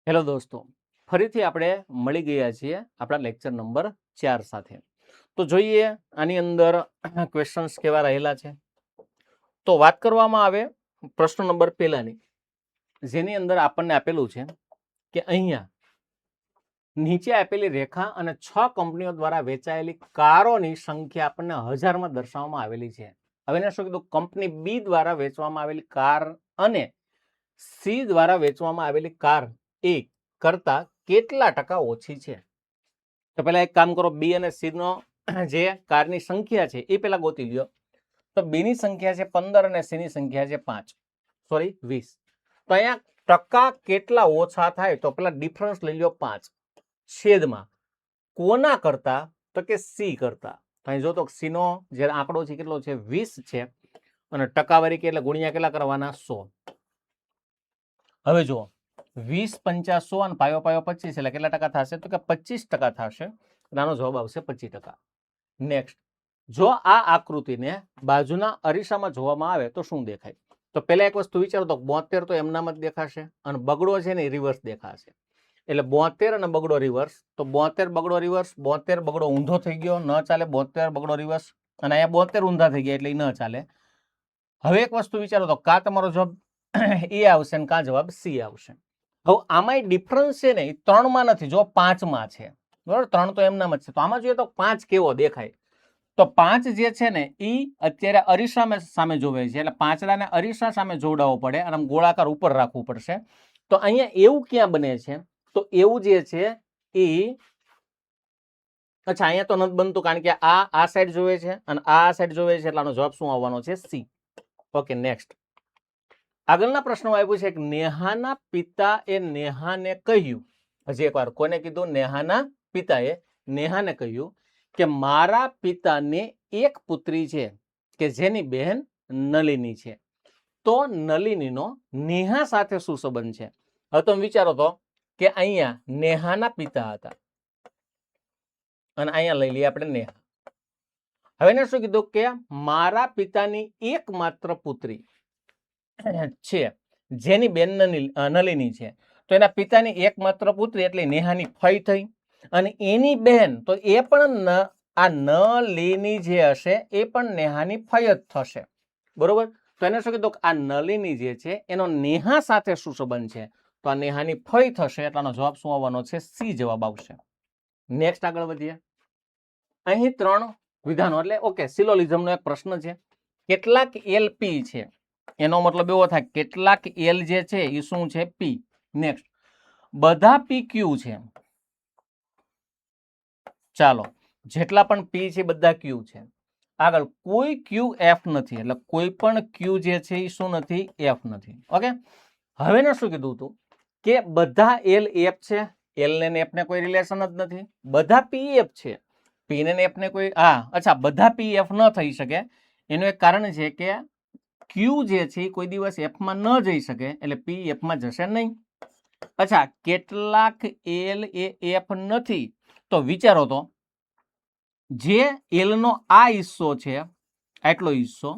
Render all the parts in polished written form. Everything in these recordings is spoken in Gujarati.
હેલો દોસ્તો, ફરીથી આપણે મળી ગયા છીએ આપણા લેક્ચર નંબર 4 સાથે. તો જોઈએ આની અંદર ક્વેશ્ચન્સ કેવા રહેલા છે. તો વાત કરવામાં આવે પ્રશ્ન નંબર પહેલાની, જેની અંદર આપણને આપેલું છે કે અહીંયા નીચે આપેલી રેખા અને 6 કંપનીઓ દ્વારા વેચાયેલી કારોની સંખ્યા આપણને હજારમાં દર્શાવવામાં આવેલી છે. હવે એને શું કીધું? કંપની બી દ્વારા વેચવામાં આવેલી કાર અને સી દ્વારા વેચવામાં આવેલી કાર એ કરતા કેટલા ટકા ઓછી છે. તો પહેલા એક કામ કરો, બી અને સી નો જે કારની સંખ્યા છે એ પહેલા ગોતી લ્યો. તો બી ની સંખ્યા છે 15 અને સી ની સંખ્યા છે 20. તો અહીંયા ટકા કેટલા ઓછા થાય? તો પેલા ડિફરન્સ લઈ લ્યો 5 છેદમાં કોના કરતા? તો કે સી કરતા. અહીં જો તો સી નો જે આંકડો છે કેટલો છે? 20 છે અને ટકાવારી કે એટલે ગુણ્યા કેટલા કરવાના? 100. હવે જો 20 50 100 અને પાયો 25 એટલે કેટલા ટકા થશે? તો કે 25% થશે. આનો જવાબ આવશે 25%. નેક્સ્ટ, જો આ આકૃતિને બાજુના અરીસામાં જોવામાં આવે તો શું દેખાય? તો પહેલા એક વસ્તુ વિચારો, તો 72 તો એમનામ જ દેખાશે અને બગડો છે ને રિવર્સ દેખાશે. એટલે 72 અને બગડો રિવર્સ. તો 72 બગડો રિવર્સ, 72 બગડો ઊંધો થઈ ગયો, ન ચાલે. 72 બગડો રિવર્સ અને અહીંયા 72 ઊંધા થઈ ગયા એટલે એ ન ચાલે. હવે એક વસ્તુ વિચારો, તો કા તમારો જવાબ એ આવશે ને કા જવાબ સી આવશે. હવે આમાં ડિફરન્સ છે ને એ 3 માં નથી, જો 5 માં છે. બરાબર, 3 તો એમનામ જ છે. તો આમાં જોઈએ તો 5 કેવો દેખાય? તો 5 જે છે ને એ અત્યારે અરીસા સામે જોવે છે, એટલે પાંચડાને અરીસા સામે જોડાવવો પડે અને આમ ગોળાકાર ઉપર રાખવું પડશે. તો અહીંયા એવું ક્યાં બને છે? તો એવું જે છે એ અચ્છા અહીંયા તો નથી બનતું, કારણ કે આ સાઈડ જોવે છે અને આ સાઈડ જોવે છે, એટલે આનો જવાબ શું આવવાનો છે? સી. Okay, next. આગળના પ્રશ્નમાં આવ્યું છે કે નેહાના પિતાએ નેહાને કહ્યું, હજી એકવાર કોને કીધું? નેહાના પિતાએ નેહાને કહ્યું કે મારા પિતાને એક પુત્રી છે કે જેની બહેન નલિની છે. તો નલિનીનો નેહા સાથે શું સંબંધ છે? હવે તમે વિચારો તો કે અહીંયા નેહાના પિતા હતા અને અહીંયા લઈ લઈએ આપણે નેહા. હવે એને શું કીધું કે મારા પિતાની એકમાત્ર પુત્રી છે જેની બેન નલિની છે. તો એના પિતાની એકમાત્ર પુત્રી એટલે નેહાની ફઈ થઈ અને એની બહેન તો એ પણ આ નલિની જે હશે એ પણ નેહાની ફઈ જ થશે. બરોબર, તો એને શું કીધું કે આ નલિની જે છે એનો નેહા સાથે શું સંબંધ છે? તો આ નેહાની ફઈ થશે, એટલે આનો જવાબ શું આવવાનો છે? સી જવાબ આવશે. નેક્સ્ટ આગળ વધીએ. અહીં 3 વિધાનો, એટલે ઓકે, સિલોલિઝમનો એક પ્રશ્ન છે. કેટલાક એલપી છે, એનો મતલબ એવો થાય કેટલાક એલ જે છે એ શું છે? પી. નેક્સ્ટ, બધા પી ક્યુ છે. ચાલો, જેટલા પણ પી છે બધા ક્યુ છે. આગળ કોઈ ક્યુ એફ નથી, એટલે કોઈ પણ ક્યુ જે છે એ શું નથી? એફ નથી. ઓકે, હવે ને શું કીધું હતું કે બધા એલ એફ છે, એલ ને એફ ને કોઈ રિલેશન જ નથી. બધા પી એફ છે, પી ને એફ ને કોઈ અચ્છા, બધા પી એફ ન થઈ શકે. એનું એક કારણ છે કે ક્યુ જે છે એ કોઈ દિવસ એફ માં ન જઈ શકે, એટલે પી એફ માં જશે નહીં. અચ્છા, કેટલાક એલ એ એફ નથી. તો વિચારો તો જે એલ નો આ હિસ્સો છે, આટલો હિસ્સો,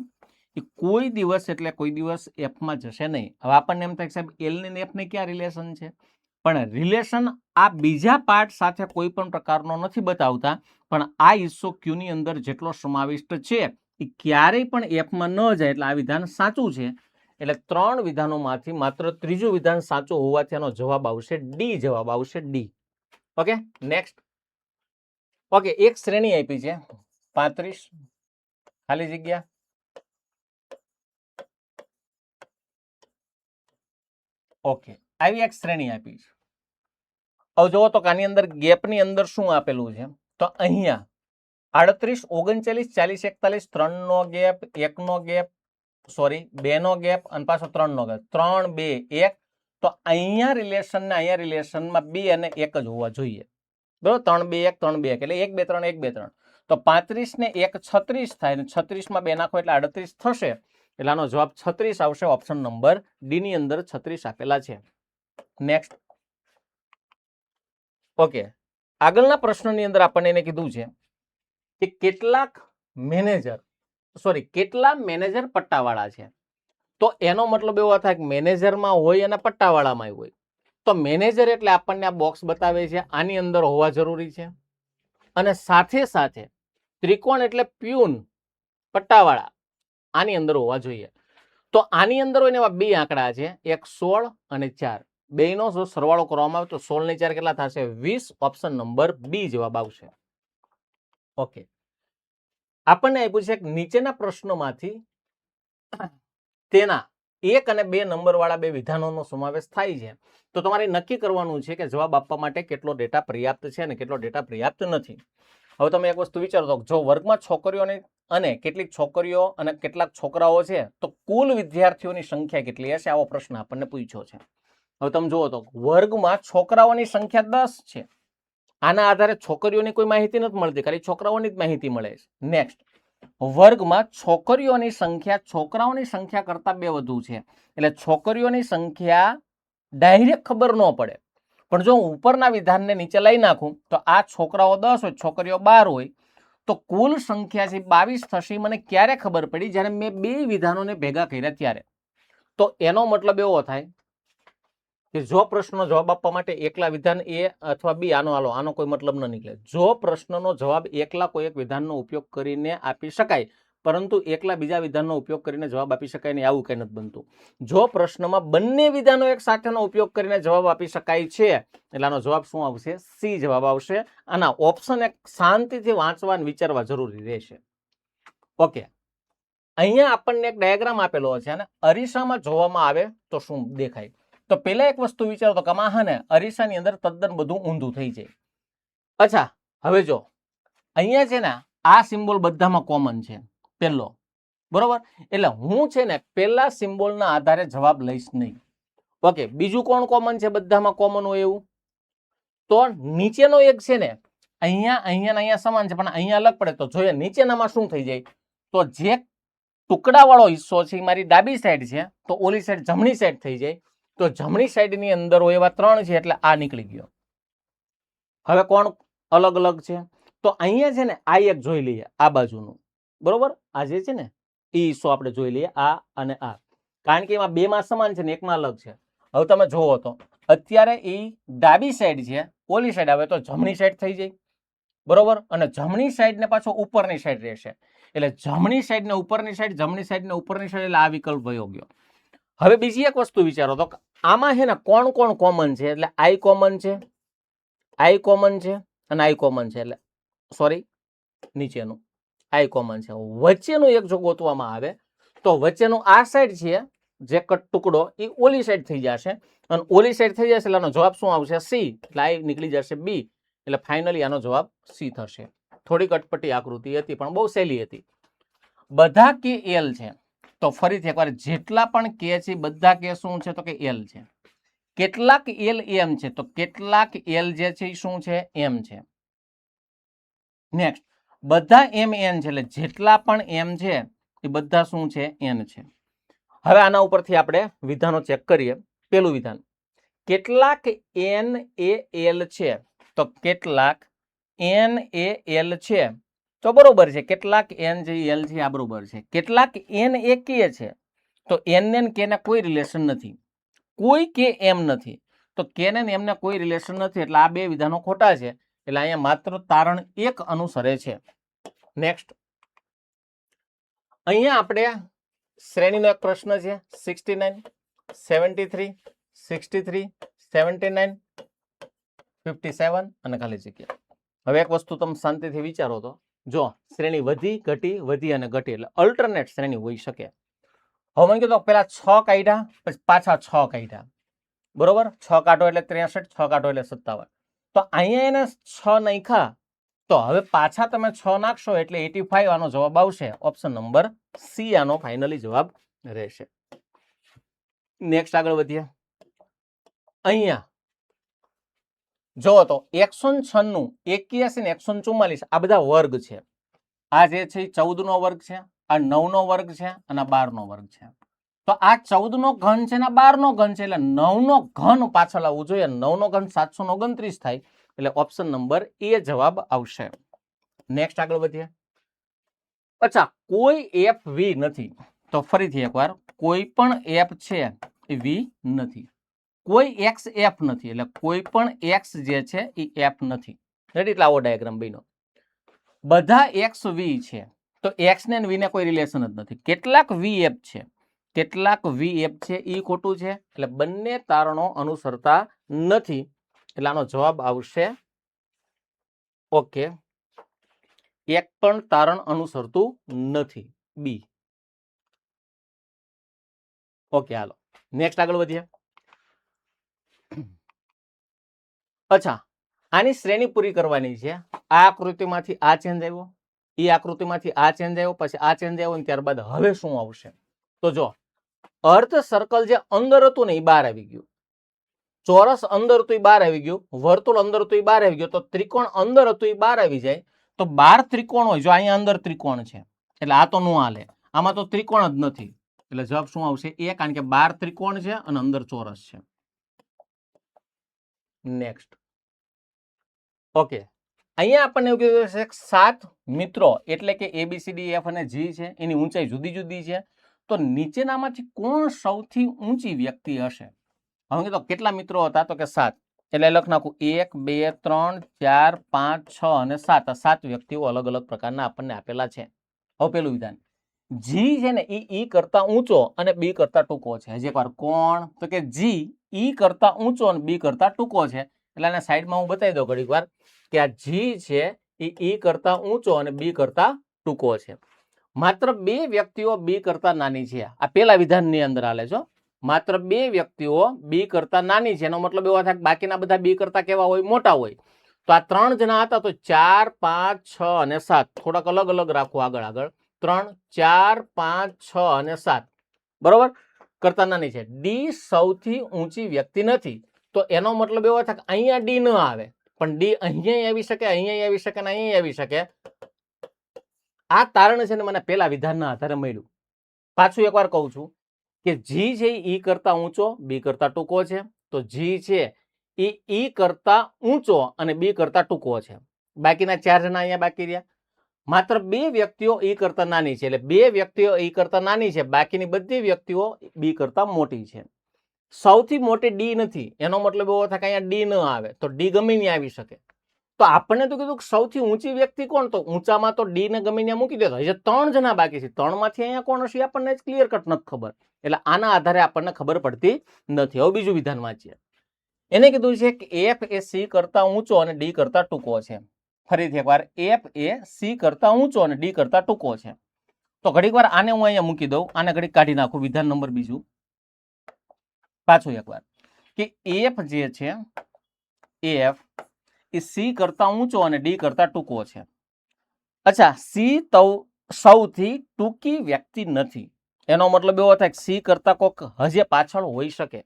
એ કોઈ દિવસ એટલે કોઈ દિવસ એફ માં જશે નહીં. હવે આપણને એમ થાય સાહેબ એલ ને એફ ને ક્યાં રિલેશન છે? પણ રિલેશન આ બીજા પાર્ટ સાથે કોઈ પણ પ્રકારનો નથી બતાવતા, પણ આ હિસ્સો ક્યુ ની અંદર જેટલો સમાવિષ્ટ છે એ ક્યારેય પણ એફ માં ન જાય, એટલે આ વિધાન સાચું છે. એટલે 3 વિધાનોમાંથી માત્ર ત્રીજું વિધાન સાચું હોવાથી આનો જવાબ આવશે ડી. જવાબ આવશે ડી. Okay, next. ઓકે, એક શ્રેણી આપી છે 35 ખાલી જગ્યા. ઓકે, આવી એક શ્રેણી આપી છે. હવે જોવો તો આની અંદર ગેપની અંદર શું આપેલું છે? તો અહીંયા 38 39 40 41 3 નો ગેપ, 1 નો ગેપ, સોરી 2 નો ગેપ અને પાછો 3 નો ગેપ, 3 2 1. તો અહીંયા રિલેશન ને અહીંયા રિલેશનમાં 2 અને 1 જ હોવા જોઈએ. બરોબર, 3 2 1 3 2 1 એટલે 1 2 3 1 2 3. તો 35 ને 1 36 થાય, 36 માં 2 નાખો એટલે 38 થશે. એટલે આનો જવાબ 36 આવશે. ઓપ્શન નંબર ડી ની અંદર 36 આપેલા છે. નેક્સ્ટ. ઓકે, આગળના પ્રશ્નની અંદર આપણને એને કીધું છે કે કેટલા મેનેજર પટ્ટાવાળા છે. તો એનો મતલબ એવો થાય કે મેનેજરમાં હોય અને પટ્ટાવાળામાં હોય. તો મેનેજર એટલે આપણને આ બોક્સ બતાવે છે આની અંદર હોવા જરૂરી છે, અને સાથે સાથે ત્રિકોણ એટલે પ્યુન પટ્ટાવાળા આની અંદર હોવા જોઈએ. તો આની અંદર હોય ને એવા બે આંકડા છે, એક 16 અને 4. બેનો જો સરવાળો કરવામાં આવે તો 16 ને 4 કેટલા થશે? 20. ઓપ્શન નંબર બી જવાબ આવશે. ઓકે, આપણને આપ્યું છે કે નીચેના પ્રશ્નોમાંથી તેના 1 અને 2 નંબર વાળા બે વિધાનોનો સમાવેશ થાય છે. તો તમારે નક્કી કરવાનું છે કે જવાબ આપવા માટે કેટલો ડેટા પર્યાપ્ત છે અને કેટલો ડેટા પર્યાપ્ત નથી. હવે તમે એક વસ્તુ વિચારો તો જો વર્ગમાં છોકરીઓને અને કેટલીક છોકરીઓ અને કેટલાક છોકરાઓ છે તો કુલ વિદ્યાર્થીઓની સંખ્યા કેટલી હશે? આવો પ્રશ્ન આપણને પૂછ્યો છે. હવે તમે જુઓ તો વર્ગમાં છોકરાઓની સંખ્યા 10 છે. આના આધારે છોકરીઓની કોઈ માહિતી નથી મળતી, ખાલી છોકરાઓની જ માહિતી મળે છે. નેક્સ્ટ, વર્ગમાં છોકરીઓની સંખ્યા છોકરાઓની સંખ્યા કરતા 2 વધુ છે, એટલે છોકરીઓની સંખ્યા ડાયરેક્ટ ખબર ન પડે. પણ જો હું ઉપરના વિધાનને નીચે લઈ નાખું તો આ છોકરાઓ 10 હોય, છોકરીઓ 12 હોય, તો કુલ સંખ્યા છે 22 થશે. મને ક્યારે ખબર પડી? જ્યારે મેં બે વિધાનોને ભેગા કર્યા ત્યારે. તો એનો મતલબ એવો થાય કે જો પ્રશ્નનો જવાબ આપવા માટે એકલા વિધાન એ અથવા બી, આનો કોઈ મતલબ ન નીકળે. જો પ્રશ્નનો જવાબ એકલા કોઈ એક વિધાનનો ઉપયોગ કરીને આપી શકાય, પરંતુ એકલા બીજા વિધાનનો ઉપયોગ કરીને જવાબ આપી શકાય નહીં, આવું કંઈ નથી બનતું. જો પ્રશ્નમાં બંને વિધાનો એક સાથેનો ઉપયોગ કરીને જવાબ આપી શકાય છે, એટલે આનો જવાબ શું આવશે? સી જવાબ આવશે. આના ઓપ્શન એક શાંતિથી વાંચવા અને વિચારવા જરૂરી રહેશે. ઓકે, અહીંયા આપણને એક ડાયાગ્રામ આપેલો છે અને અરીસામાં જોવામાં આવે તો શું દેખાય? તો પહેલા એક વસ્તુ વિચારો તો કમા હા ને અરીસાની અંદર તદ્દન બધું ઊંધું થઈ જાય. અચ્છા, હવે જો અહીંયા છે ને આ સિમ્બોલ બધામાં કોમન છે પહેલો, બરોબર? એટલે હું છે ને પહેલા સિમ્બોલના આધારે જવાબ લઈશ નહીં. ઓકે, બીજું કોણ કોમન છે? બધામાં કોમન હોય એવું. તો નીચેનો એક છે ને અહીંયા સમાન છે પણ અહીંયા અલગ પડે. તો જોઈએ નીચેનામાં શું થઈ જાય, તો જે ટુકડાવાળો હિસ્સો છે એ મારી ડાબી સાઈડ છે, તો ઓલી સાઈડ જમણી સાઈડ થઈ જાય. તો જમણી સાઈડની અંદર હોય એવા 3 છે, એટલે આ નીકળી ગયો. હવે કોણ અલગ અલગ છે? તો અહીંયા છે ને આ એક જોઈ લઈએ, આ બાજુનું, બરોબર? આ જે છે ને એ હિસ્સો આપણે જોઈ લઈએ, આ અને આ, કારણ કે એમાં બેમાં સમાન છે ને એકમાં અલગ છે. હવે તમે જોવો તો અત્યારે એ ડાબી સાઈડ છે, ઓલી સાઈડ આવે તો જમણી સાઈડ થઈ જાય, બરોબર? અને જમણી સાઈડ ને પાછો ઉપરની સાઈડ રહેશે, એટલે જમણી સાઈડ ને ઉપરની સાઈડ, જમણી સાઈડ ને ઉપરની સાઈડ, એટલે આ વિકલ્પ વયો ગયો. હવે બીજી એક વસ્તુ વિચારો તો આમાં છે ને કોણ કોણ કોમન છે? એટલે આઈ કોમન છે, આઈ કોમન છે અને આઈ કોમન છે, એટલે સોરી નીચેનું આઈ કોમન છે. વચ્ચેનું એક જો ગોતવામાં આવે તો વચ્ચેનું આ સાઈડ છે જે ટુકડો એ ઓલી સાઈડ થઈ જશે, અને ઓલી સાઈડ થઈ જશે એટલે આનો જવાબ શું આવશે? સી. એટલે આ નીકળી જશે બી, એટલે ફાઇનલી આનો જવાબ સી થશે. થોડીક અટપટી આકૃતિ હતી પણ બહુ સહેલી હતી. બધા કે એલ છે, તો ફરીથી એકવાર જેટલા પણ કે છે બધા કે શું છે? તો કે એલ છે. કેટલાક એલ એમ છે, તો કેટલાક એલ જે છે એ શું છે? એમ છે. નેક્સ્ટ, બધા એમ એન છે, એટલે જેટલા પણ એમ છે એ બધા શું છે? એન છે. હવે આના ઉપરથી આપણે વિધાનો ચેક કરીએ. પેલું વિધાન, કેટલાક એન એ એલ છે, તો કેટલાક એન એ એલ છે, તો બરોબર છે. કેટલાક એન જે એલ છે આ બરોબર છે. કેટલાક એન એ કે છે, તો એન ને કે ને કોઈ રિલેશન નથી, કોઈ કે એમ નથી, તો કે ને એમને કોઈ રિલેશન નથી, એટલે આ બે વિધાનો ખોટા છે. એટલે અહીંયા માત્ર તારણ એક અનુસરે છે. નેક્સ્ટ, અહીંયા આપણે શ્રેણીનો એક પ્રશ્ન છે, 69, 73, 63, 79, 57 અને ખાલી જગ્યા. હવે એક વસ્તુ તમે શાંતિથી વિચારો તો જો શ્રેણી વધી ઘટી, વધી અને ઘટી, એટલે અલ્ટરનેટ શ્રેણી હોઈ શકે. હવે મને કીધું પેલા 6 કાઢ્યા પછી પાછા 6 કાઢ્યા, બરોબર? 6 કાઢો એટલે 63, 6 કાઢો એટલે 57. તો અહીંયા એને 6 નાખ્યા, તો હવે પાછા તમે 6 નાખશો એટલે 85 આનો જવાબ આવશે. ઓપ્શન નંબર સી આનો ફાઇનલી જવાબ રહેશે. નેક્સ્ટ આગળ વધીએ. અહીંયા જો તો 196, 81 ને 144 આ બધા વર્ગ છે. આ જે છે 14 નો વર્ગ છે, આ 9 નો વર્ગ છે અને 12 નો વર્ગ છે. તો આ 14 નો ઘન છે ને 12 નો ઘન છે, એટલે 9 નો ઘન પાછળ આવવું જોઈએ. 9 નો ઘન 729 થાય, એટલે ઓપ્શન નંબર એ જવાબ આવશે. નેક્સ્ટ આગળ વધીએ. અચ્છા, કોઈ એફ વી નથી, તો ફરીથી એકવાર કોઈ પણ એફ છે એ વી નથી. કોઈ એક્સ એફ નથી, એટલે કોઈ પણ એક્સ જે છે એ એફ નથી. રેડી? એટલે આવો ડાયાગ્રામ બન્યો. બધા એક્સ વી છે, તો એક્સ ને વી ને કોઈ રિલેશન જ નથી. કેટલાક વી એફ છે, કેટલાક વી એફ છે, એ ખોટું છે. એટલે બંને તારણો અનુસરતા નથી. એટલે આનો જવાબ આવશે ઓકે, એક પણ તારણ અનુસરતું નથી, બી. ઓકે, હાલો નેક્સ્ટ આગળ વધીએ. અચ્છા, આની શ્રેણી પૂરી કરવાની છે. આ આકૃતિમાંથી આ ચેન્જ આવ્યો, એ આકૃતિમાંથી આ ચેન્જ આવ્યો, પછી આ ચેન્જ આવ્યો, ત્યારબાદ હવે શું આવશે? તો જો અર્ધ સર્કલ જે અંદર હતું ને એ બહાર આવી ગયું, ચોરસ અંદર હતું એ બહાર આવી ગયું, વર્તુળ અંદર હતું એ બહાર આવી ગયું. તો ત્રિકોણ અંદર હતું એ બહાર આવી જાય. તો 12 ત્રિકોણ હોય, જો અહીંયા અંદર ત્રિકોણ છે એટલે આ તો નો હાલે, આમાં તો ત્રિકોણ જ નથી. એટલે જવાબ શું આવશે? એ, કારણ કે 12 ત્રિકોણ છે અને અંદર ચોરસ છે. નેક્સ્ટ. ઓકે, અહીંયા આપણને એવું કીધું છે 7 મિત્રો, એટલે કે ABCD F અને G છે, એની ઊંચાઈ જુદી જુદી છે. તો નીચેનામાંથી કોણ સૌથી ઊંચી વ્યક્તિ હશે? હવે કીધું કેટલા મિત્રો હતા? તો કે 7. એટલે લખ નાખું 1 2 3 4 5 6 અને 7. 7 વ્યક્તિઓ અલગ અલગ પ્રકારના આપણને આપેલા છે. હવે પેલું વિધાન, જી છે ને ઈ કરતા ઊંચો અને બી કરતા ટૂંકો છે. હજી એકવાર કોણ? તો કે જી ઈ કરતા ઊંચો અને બી કરતા ટૂંકો છે. એટલે આને સાઈડમાં હું બતાવી દઉં ઘડીક વાર કે આ જી છે એ ઈ કરતા ઊંચો અને બી કરતા ટૂંકો છે. માત્ર 2 વ્યક્તિઓ બી કરતા નાની છે. આ પેલા વિધાનની અંદર હાલે છે. માત્ર 2 વ્યક્તિઓ બી કરતા નાની છે. એનો મતલબ એવો થાય કે બાકીના બધા બી કરતા કેવા હોય? મોટા હોય. તો આ 3 જણા હતા, તો 4 5 6 અને 7. થોડાક અલગ અલગ રાખો આગળ. 3 4 5 6 અને 7 બરોબર, કરતા નાની છે. ડી સૌથી ઊંચી વ્યક્તિ નથી. તો એનો મતલબ એવો થાય કે અહીંયા ડી ન આવે, પણ ડી અહીંયા આવી શકે, અહીંયા આવી શકે ને અહીંયા આવી શકે. આ તારણ છે ને મને પેલા વિધાનના આધારે મળ્યું. પાછું એકવાર કહું છું કે જી છે ઈ કરતા ઊંચો, બી કરતા ટૂંકો છે. તો જી છે એ ઈ કરતા ઊંચો અને બી કરતા ટૂંકો છે. બાકીના 4 જણા અહીંયા બાકી રહ્યા. માત્ર 2 વ્યક્તિઓ ઈ કરતા નાની છે, એટલે 2 વ્યક્તિઓ ઈ કરતા નાની છે, બાકીની બધી વ્યક્તિઓ બી કરતા મોટી છે. સૌથી મોટી ડી નથી, એનો મતલબ એવો થાય કે અહીંયા ડી ન આવે, તો ડી ગમે ત્યાં આવી શકે. તો આપણને તો કીધું સૌથી ઊંચી વ્યક્તિ કોણ? તો ઊંચામાં તો ડી ને ગમે ત્યાં મૂકી દેતો. હજી 3 જણા બાકી છે, 3 માંથી અહીંયા કોણ હશે આપણને ક્લિયર કટ નથી ખબર. એટલે આના આધારે આપણને ખબર પડતી નથી. હવે બીજું વિધાન વાંચીએ. એને કીધું છે કે એફ એ સી કરતા ઊંચો અને ડી કરતા ટૂંકો છે. ફરીથી એકવાર, એફ એ સી કરતા ઊંચો અને ડી કરતા ટૂંકો છે. તો ઘડીક વાર આને હું અહીંયા મૂકી દઉં, આને ઘડીક કાઢી નાખું. વિધાન નંબર બીજું પાછું એકવાર કે એફ જે છે એફ એ સી કરતા ઊંચો અને ડી કરતા ટૂંકો છે. અચ્છા, સી તો સૌથી ટૂંકી વ્યક્તિ નથી. એનો મતલબ એવો થાય કે સી કરતા કોક હજી પાછળ હોઈ શકે.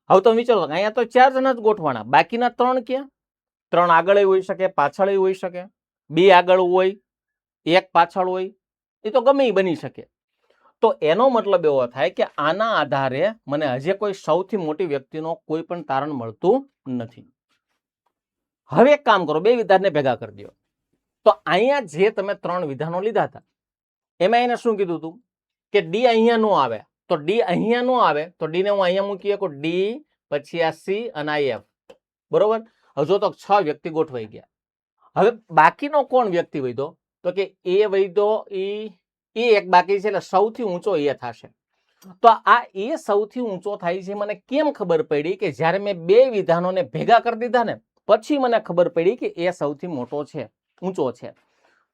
હવે તમે વિચારો, અહીંયા તો 4 જણા જ ગોઠવાના, બાકીના 3 ક્યાં? 3 આગળ હોઈ શકે, પાછળ હોઈ શકે, 2 આગળ હોય, 1 પાછળ હોય, એ તો ગમે બની શકે. તો એનો મતલબ એવો થાય કે આના આધારે મને હજી કોઈ સૌથી મોટી વ્યક્તિનો કોઈ પણ તારણ મળતું નથી. હવે એક કામ કરો, 2 વિધાનને ભેગા કરી દો. તો અહીંયા જે તમે 3 વિધાનો લીધા હતા એમાં એને શું કીધું હતું કે ડી અહીંયા નો આવે. તો ડી અહીંયા નો આવે તો ડી ને હું અહીંયા મૂકી શકું, ડી પછી આ સી અને આ એફ. બરોબર. હવે જો તો 6 વ્યક્તિ ગોઠવાઈ ગયા. હવે બાકીનો કોણ વ્યક્તિ વધ્યો? તો કે એ વધ્યો, એ એક બાકી છે, એટલે સૌથી ઊંચો એ થશે. તો આ એ સૌથી ઊંચો થાય છે મને કેમ ખબર પડી? કે જ્યારે મેં 2 વિધાનોને ભેગા કરી દીધા ને પછી મને ખબર પડી કે એ સૌથી મોટો છે, ઊંચો છે.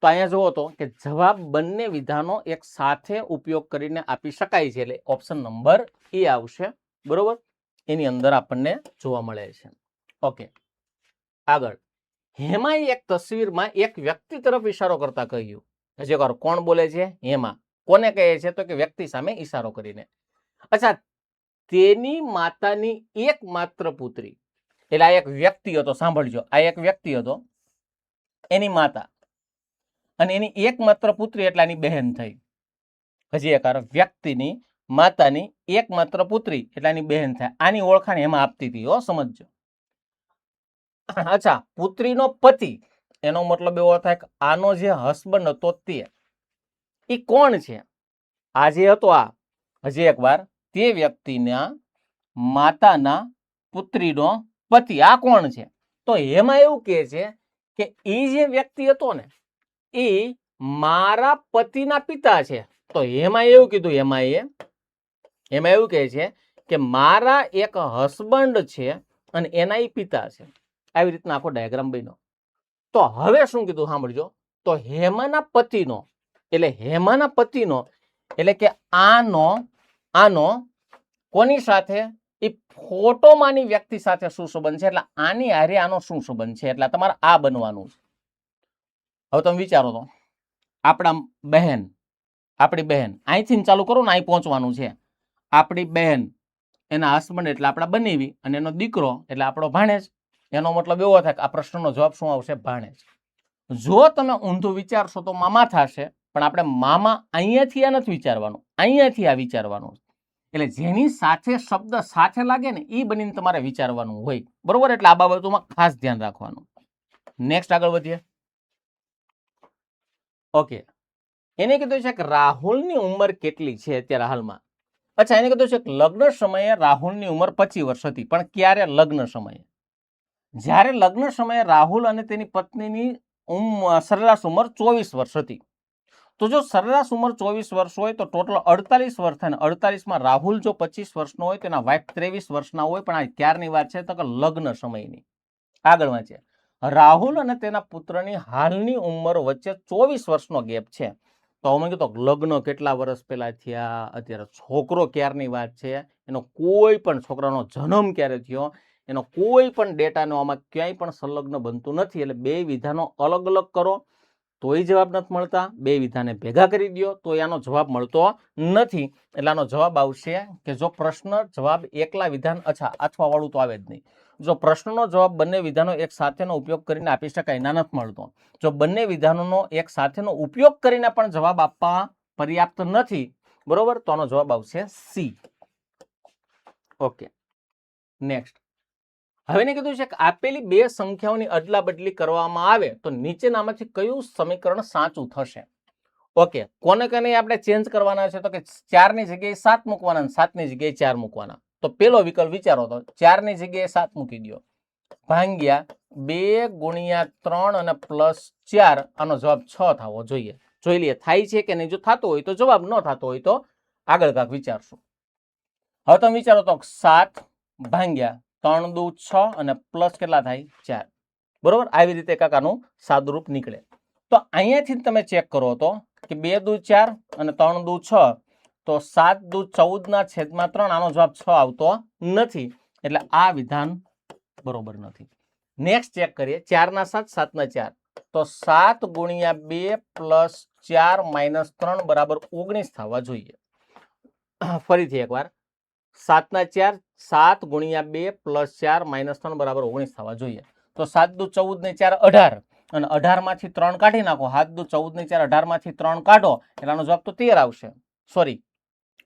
તો અહીંયા જુઓ તો કે જવાબ બંને વિધાનો એક સાથે ઉપયોગ કરીને આપી શકાય છે, એટલે ઓપ્શન નંબર એ આવશે. બરોબર, એની અંદર આપણને જોવા મળે છે. ઓકે, આગળ. હેમાએ એક તસવીરમાં એક વ્યક્તિ તરફ ઇશારો કરતા કહ્યું. હજી એકવાર, કોણ બોલે છે? હેમા. કોને કહે છે? તો કે વ્યક્તિ સામે ઇશારો કરીને. અચ્છા, તેની માતાની એકમાત્ર પુત્રી, એટલે આ એક વ્યક્તિ હતો. સાંભળજો, આ એક વ્યક્તિ હતો, એની માતા અને એની એકમાત્ર પુત્રી એટલે આની બહેન થઈ. હજી એક વ્યક્તિની માતાની એકમાત્ર પુત્રી એટલે આની બહેન થાય. આની ઓળખાણ એમાં આપતી હતી, હો, સમજજો. અચ્છા, પુત્રીનો પતિ, એનો મતલબ એવો થાય કે આનો જે હસબન્ડ હતો તે, એ કોણ છે? આ જે હતો, આ હજી એક વાર, તે વ્યક્તિના માતાના પુત્રીનો પતિ. આ કોણ છે? તો એમાં એવું કહે છે કે એ જે વ્યક્તિ હતો ને એ મારા પતિના પિતા છે. તો એમાં એવું કીધું, એમાં એવું કહે છે કે મારા એક હસબન્ડ છે અને એના ઈ પિતા છે. આવી રીતના આખો ડાયાગ્રામ બન્યો. તો હવે શું કીધું સાંભળજો. તો હેમાના પતિનો એટલે કે આનો કોની સાથે? એ ફોટોમાંની વ્યક્તિ સાથે શું સંબંધ છે? એટલે આની હારે આનો શું સંબંધ છે? એટલે તમારે આ બનવાનું છે. હવે તમે વિચારો તો આપણી બહેન અહીંથી ચાલુ કરો ને, અહીં પહોંચવાનું છે. આપણી બહેન એના હસબન્ડ એટલે આપણા બનેવી, અને એનો દીકરો એટલે આપણો ભાણેજ. એનો મતલબ એવો થાય કે આ પ્રશ્નનો જવાબ શું આવશે? ભાણેજ. જો તમે ઊંધું વિચારશો તો મામા થશે, પણ આપણે મામા અહીંયાથી આ નથી વિચારવાનું, અહીંયાથી આ વિચારવાનું. એટલે જેની સાથે શબ્દ સાથે લાગે ને એ બનીને તમારે વિચારવાનું હોય, બરોબર? એટલે આ બાબતોમાં ખાસ ધ્યાન રાખવાનું. નેક્સ્ટ આગળ વધીએ. ઓકે, એને કીધું છે કે રાહુલની ઉંમર કેટલી છે અત્યારે હાલમાં? અચ્છા, એને કીધું છે કે લગ્ન સમયે રાહુલની ઉંમર 25 વર્ષ હતી. પણ ક્યારે? લગ્ન સમયે. જ્યારે લગ્ન સમયે રાહુલ અને તેની પત્નીની સરેરાશ ઉંમર 24 વર્ષ હતી. તો જો સરેરાશ ઉંમર 24 વર્ષ હોય તો ટોટલ 48 વર્ષ થાય. 48માં રાહુલ જો 25 વર્ષનો હોય તો એના વાઇફ 23 વર્ષના હોય. પણ આ ક્યારની વાત છે? તો કે લગ્ન સમયની. આગળ વાંચે. રાહુલ અને તેના પુત્રની હાલની ઉંમર વચ્ચે 24 વર્ષનો ગેપ છે. તો અમે કીધું લગ્ન કેટલા વર્ષ પહેલા થયા, અત્યારે છોકરો ક્યારની વાત છે, એનો કોઈ પણ છોકરાનો જન્મ ક્યારે થયો, એનો કોઈ પણ ડેટાનો આમાં ક્યાંય પણ સંલગ્ન બનતું નથી. એટલે બે વિધાનો અલગ અલગ કરો તોય જવાબ નથી મળતા, બે વિધાને ભેગા કરી દો તો આનો જવાબ મળતો નથી. એટલે આનો જવાબ આવશે કે જો પ્રશ્ન જવાબ એકલા વિધાન અથવા વાળું તો આવે જ નહીં. જો પ્રશ્નનો જવાબ બંને વિધાનો એક સાથેનો ઉપયોગ કરીને આપી શકાય, ના નથી મળતો. જો બંને વિધાનોનો એક સાથેનો ઉપયોગ કરીને પણ જવાબ આપવા પર્યાપ્ત નથી, બરોબર, તો આનો જવાબ આવશે સી. Okay, next. હવે એને કીધું છે કે આપેલી બે સંખ્યાઓની અદલા બદલી કરવામાં આવે તો નીચેનામાંથી કયું સમીકરણ સાચું થશે? ઓકે, કોને આપણે ચેન્જ કરવાના છે? તો કે 4 ની જગ્યાએ 7 મૂકવાના અને 7 ની જગ્યાએ 4 મૂકવાના. તો પેલો વિકલ્પ વિચારો તો 4 ની જગ્યાએ 7 મૂકી દો, ભાંગ્યા 2 ગુણ્યા 3 અને +4. આનો જવાબ 6 થવો જોઈએ. જોઈ લઈએ થાય છે કે નહીં. જો થતો હોય તો જવાબ, ન થતો હોય તો આગળ કાંક વિચારશું. હવે તમે વિચારો તો 7 ભાંગ્યા 3 દુ 6 અને પ્લસ કેટલા થાય? 4. બરોબર, આવી રીતે કાકાનું સાદુરૂપ નીકળે. તો અહીંયાથી તમે ચેક કરો તો કે 2 દુ 4 અને 3 દુ 6, તો 7 દુ 14/3. આનો જવાબ 6 આવતો નથી. એટલે આ વિધાન બરોબર નથી. નેક્સ્ટ ચેક કરીએ. 4 ના 7, 7 ના 4, તો 7 ગુણ્યા 2 + 4 - 3 બરાબર 19 થવા જોઈએ. ફરીથી એકવાર 7 ના 4, 7 ગુણ્યા 2 + 4 - 3 બરાબર 19 થવા જોઈએ. તો 7 દુ 14 ને 4 18, અને 18 માંથી 3 કાઢી નાખો. 7 દુ 14 ને 4 18 માંથી 3 કાઢો એટલે આનો જવાબ તો 13 આવશે. સોરી,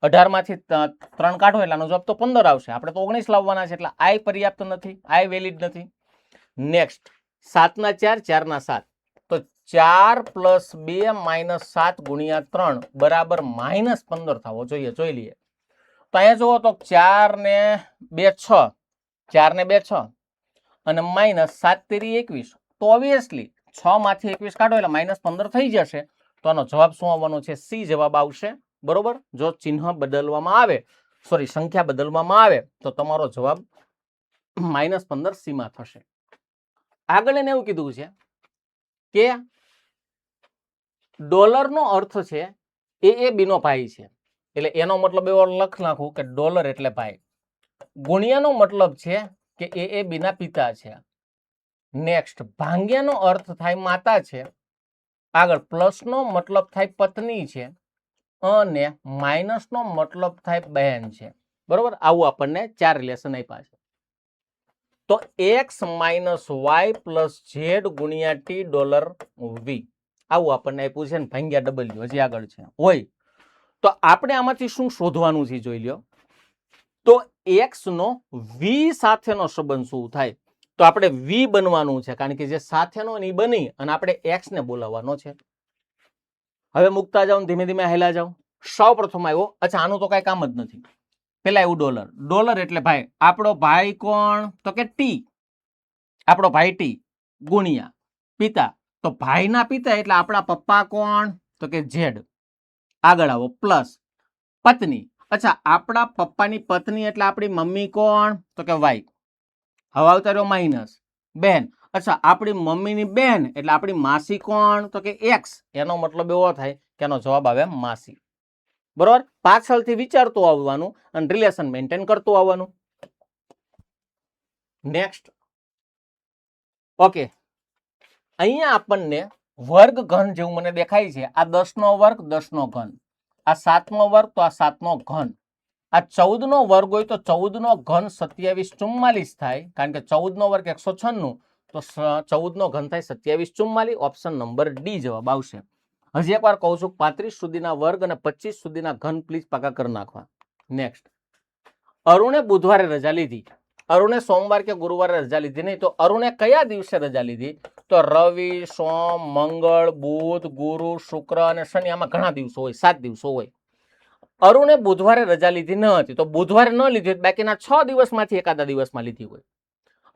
18 માંથી 3 કાઢો એટલે આનો જવાબ તો 15 આવશે. આપણે તો 19 લાવવાના છે. એટલે આ પર્યાપ્ત નથી, આ વેલિડ નથી. નેક્સ્ટ 7 ના 4, 4 ના 7, તો 4 + 2 - 7 ગુણ્યા 3 બરાબર -15 થવો જોઈએ. જોઈ લઈએ. તો અહીંયા જુઓ તો 4 ને 2 6, 4 ને 2 6 અને -7 તેરી 21. તો ઓબ્વિયસલી 6 માંથી 21 કાઢો એટલે -15 થઈ જશે. તો આનો જવાબ શું આવવાનો છે? સી જવાબ આવશે. બરોબર, જો ચિહ્ન બદલવામાં આવે, સોરી સંખ્યા બદલવામાં આવે તો તમારો જવાબ -15 સી માં થશે. આગળ એને એવું કીધું છે કે ડોલરનો અર્થ છે AAB નો ભાઈ છે. એટલે એનો મતલબ એવો લખ નાખું કે ડોલર એટલે ભાઈ. ગુણ્યાનો મતલબ છે કે AAB ના પિતા છે. નેક્સ્ટ ભાંગ્યાનો અર્થ થાય માતા છે. આગળ પ્લસનો મતલબ થાય પત્ની છે, અને માઇનસનો મતલબ થાય બહેન છે. બરોબર, આવું આપણને 4 રિલેશન આપ્યા છે. તો x - y + z ગુણ્યા t ડોલર v આવું આપણને આપ્યું છે ને, ભાંગ્યા W હજી આગળ છે હોય. તો આપણે આમાંથી શું શોધવાનું છે જોઈ લ્યો. તો x નો v સાથેનો સંબંધ શું થાય? તો આપણે v બનવાનું છે, કારણ કે જે સાથેનો ની બની અને આપણે x ને બોલાવવાનો છે. હવે મુકતા જાઓ, ધીમે ધીમે હેલા જાઓ. સૌ પ્રથમ આવ્યો, અચ્છા આનું તો કઈ કામ જ નથી. પેલા એવું ડોલર. ડોલર એટલે ભાઈ આપણો ભાઈ કોણ? તો કે ટી. આપણો ભાઈ ટી ગુણ્યા પિતા. તો ભાઈના પિતા એટલે આપણા પપ્પા કોણ? તો કે ઝેડ. આગળ આવો પ્લસ પત્ની. અચ્છા, આપણા પપ્પાની પત્ની એટલે આપણી મમ્મી કોણ? તો કે વાઈ. હવે આવતા રહ્યો માઇનસ બેન. અચ્છા, આપણી મમ્મીની બેન એટલે આપણી માસી કોણ? તો કે એક્સ. એનો મતલબ એવો થાય કે એનો જવાબ આવે માસી. બરોબર, પાછળથી વિચારતું આવવાનું અને રિલેશન મેન્ટેન કરતું આવવાનું. નેક્સ્ટ. ઓકે, અહીંયા આપણને વર્ગ ઘન જેવું મને દેખાય છે. આ 10 નો વર્ગ 10 નો ઘન, આ 7 નો વર્ગ તો આ 7 નો ઘન, આ 14 નો વર્ગ હોય તો 14 નો ઘન 27 44 થાય, કારણ કે 14 નો વર્ગ 196, તો 14 નો ઘન થાય 27 44. ઓપ્શન નંબર ડી જવાબ આવશે. હજી એકવાર કહું છું, 35 સુધીના વર્ગ અને 25 સુધીના ઘન પ્લીઝ પાકા કરી નાખવા. નેક્સ્ટ. અરુણે બુધવારે રજા લીધી. અરુણે સોમવાર કે ગુરુવારે રજા લીધી નહીં, તો અરુણે કયા દિવસે રજા લીધી? તો રવિ, સોમ, મંગળ, બુધ, ગુરુ, શુક્ર અને શનિ. આમાં ઘણા દિવસો હોય, 7 દિવસો હોય. અરુણે બુધવારે રજા લીધી ન હતી, તો બુધવારે ન લીધી, બાકીના 6 દિવસમાંથી એકાદા દિવસમાં લીધી હોય.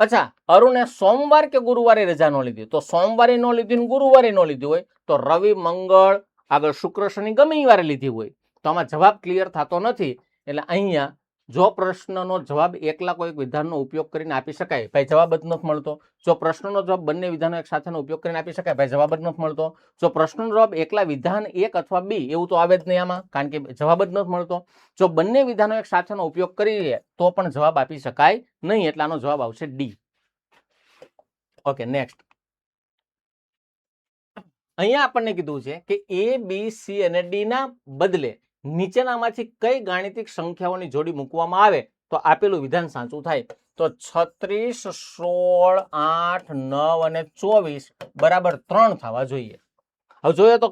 અચ્છા, અરુણે સોમવાર કે ગુરુવારે રજા ન લીધી, તો સોમવારે ન લીધી ને ગુરુવારે ન લીધી હોય, તો રવિ, મંગળ, આગળ શુક્ર, શનિ ગમે એ વારે લીધી હોય. તો આમાં જવાબ ક્લિયર થતો નથી. એટલે અહીંયા જો પ્રશ્નનો જવાબ એકલા કોઈ વિધાનનો ઉપયોગ કરીને આપી શકાય, ભાઈ જવાબ જ નથી મળતો. જો પ્રશ્નનો જવાબ બંને વિધાનો એક સાથેનો ઉપયોગ કરીને આપી શકાય, ભાઈ જવાબ જ નથી મળતો. જો પ્રશ્નનો જવાબ એકલા વિધાન 1 અથવા 2 એવું તો આવે જ નહીં આમાં, કારણ કે જવાબ જ નથી મળતો. જો બંને વિધાનો એક સાથેનો ઉપયોગ કરીએ તો પણ જવાબ આપી શકાય નહીં, એટલે આનો જવાબ આવશે ડી. Okay, next. અહીંયા આપણને કીધું છે કે એ, બી, સી અને ડી ના બદલે નીચેનામાંથી કઈ ગાણિતિક સંખ્યાઓની જોડી મૂકવામાં આવે તો આપેલું વિધાન સાચું થાય? તો 36, 16, 8, 9 અને 24 બરાબર 3 થવા જોઈએ. હવે જોઈએ તો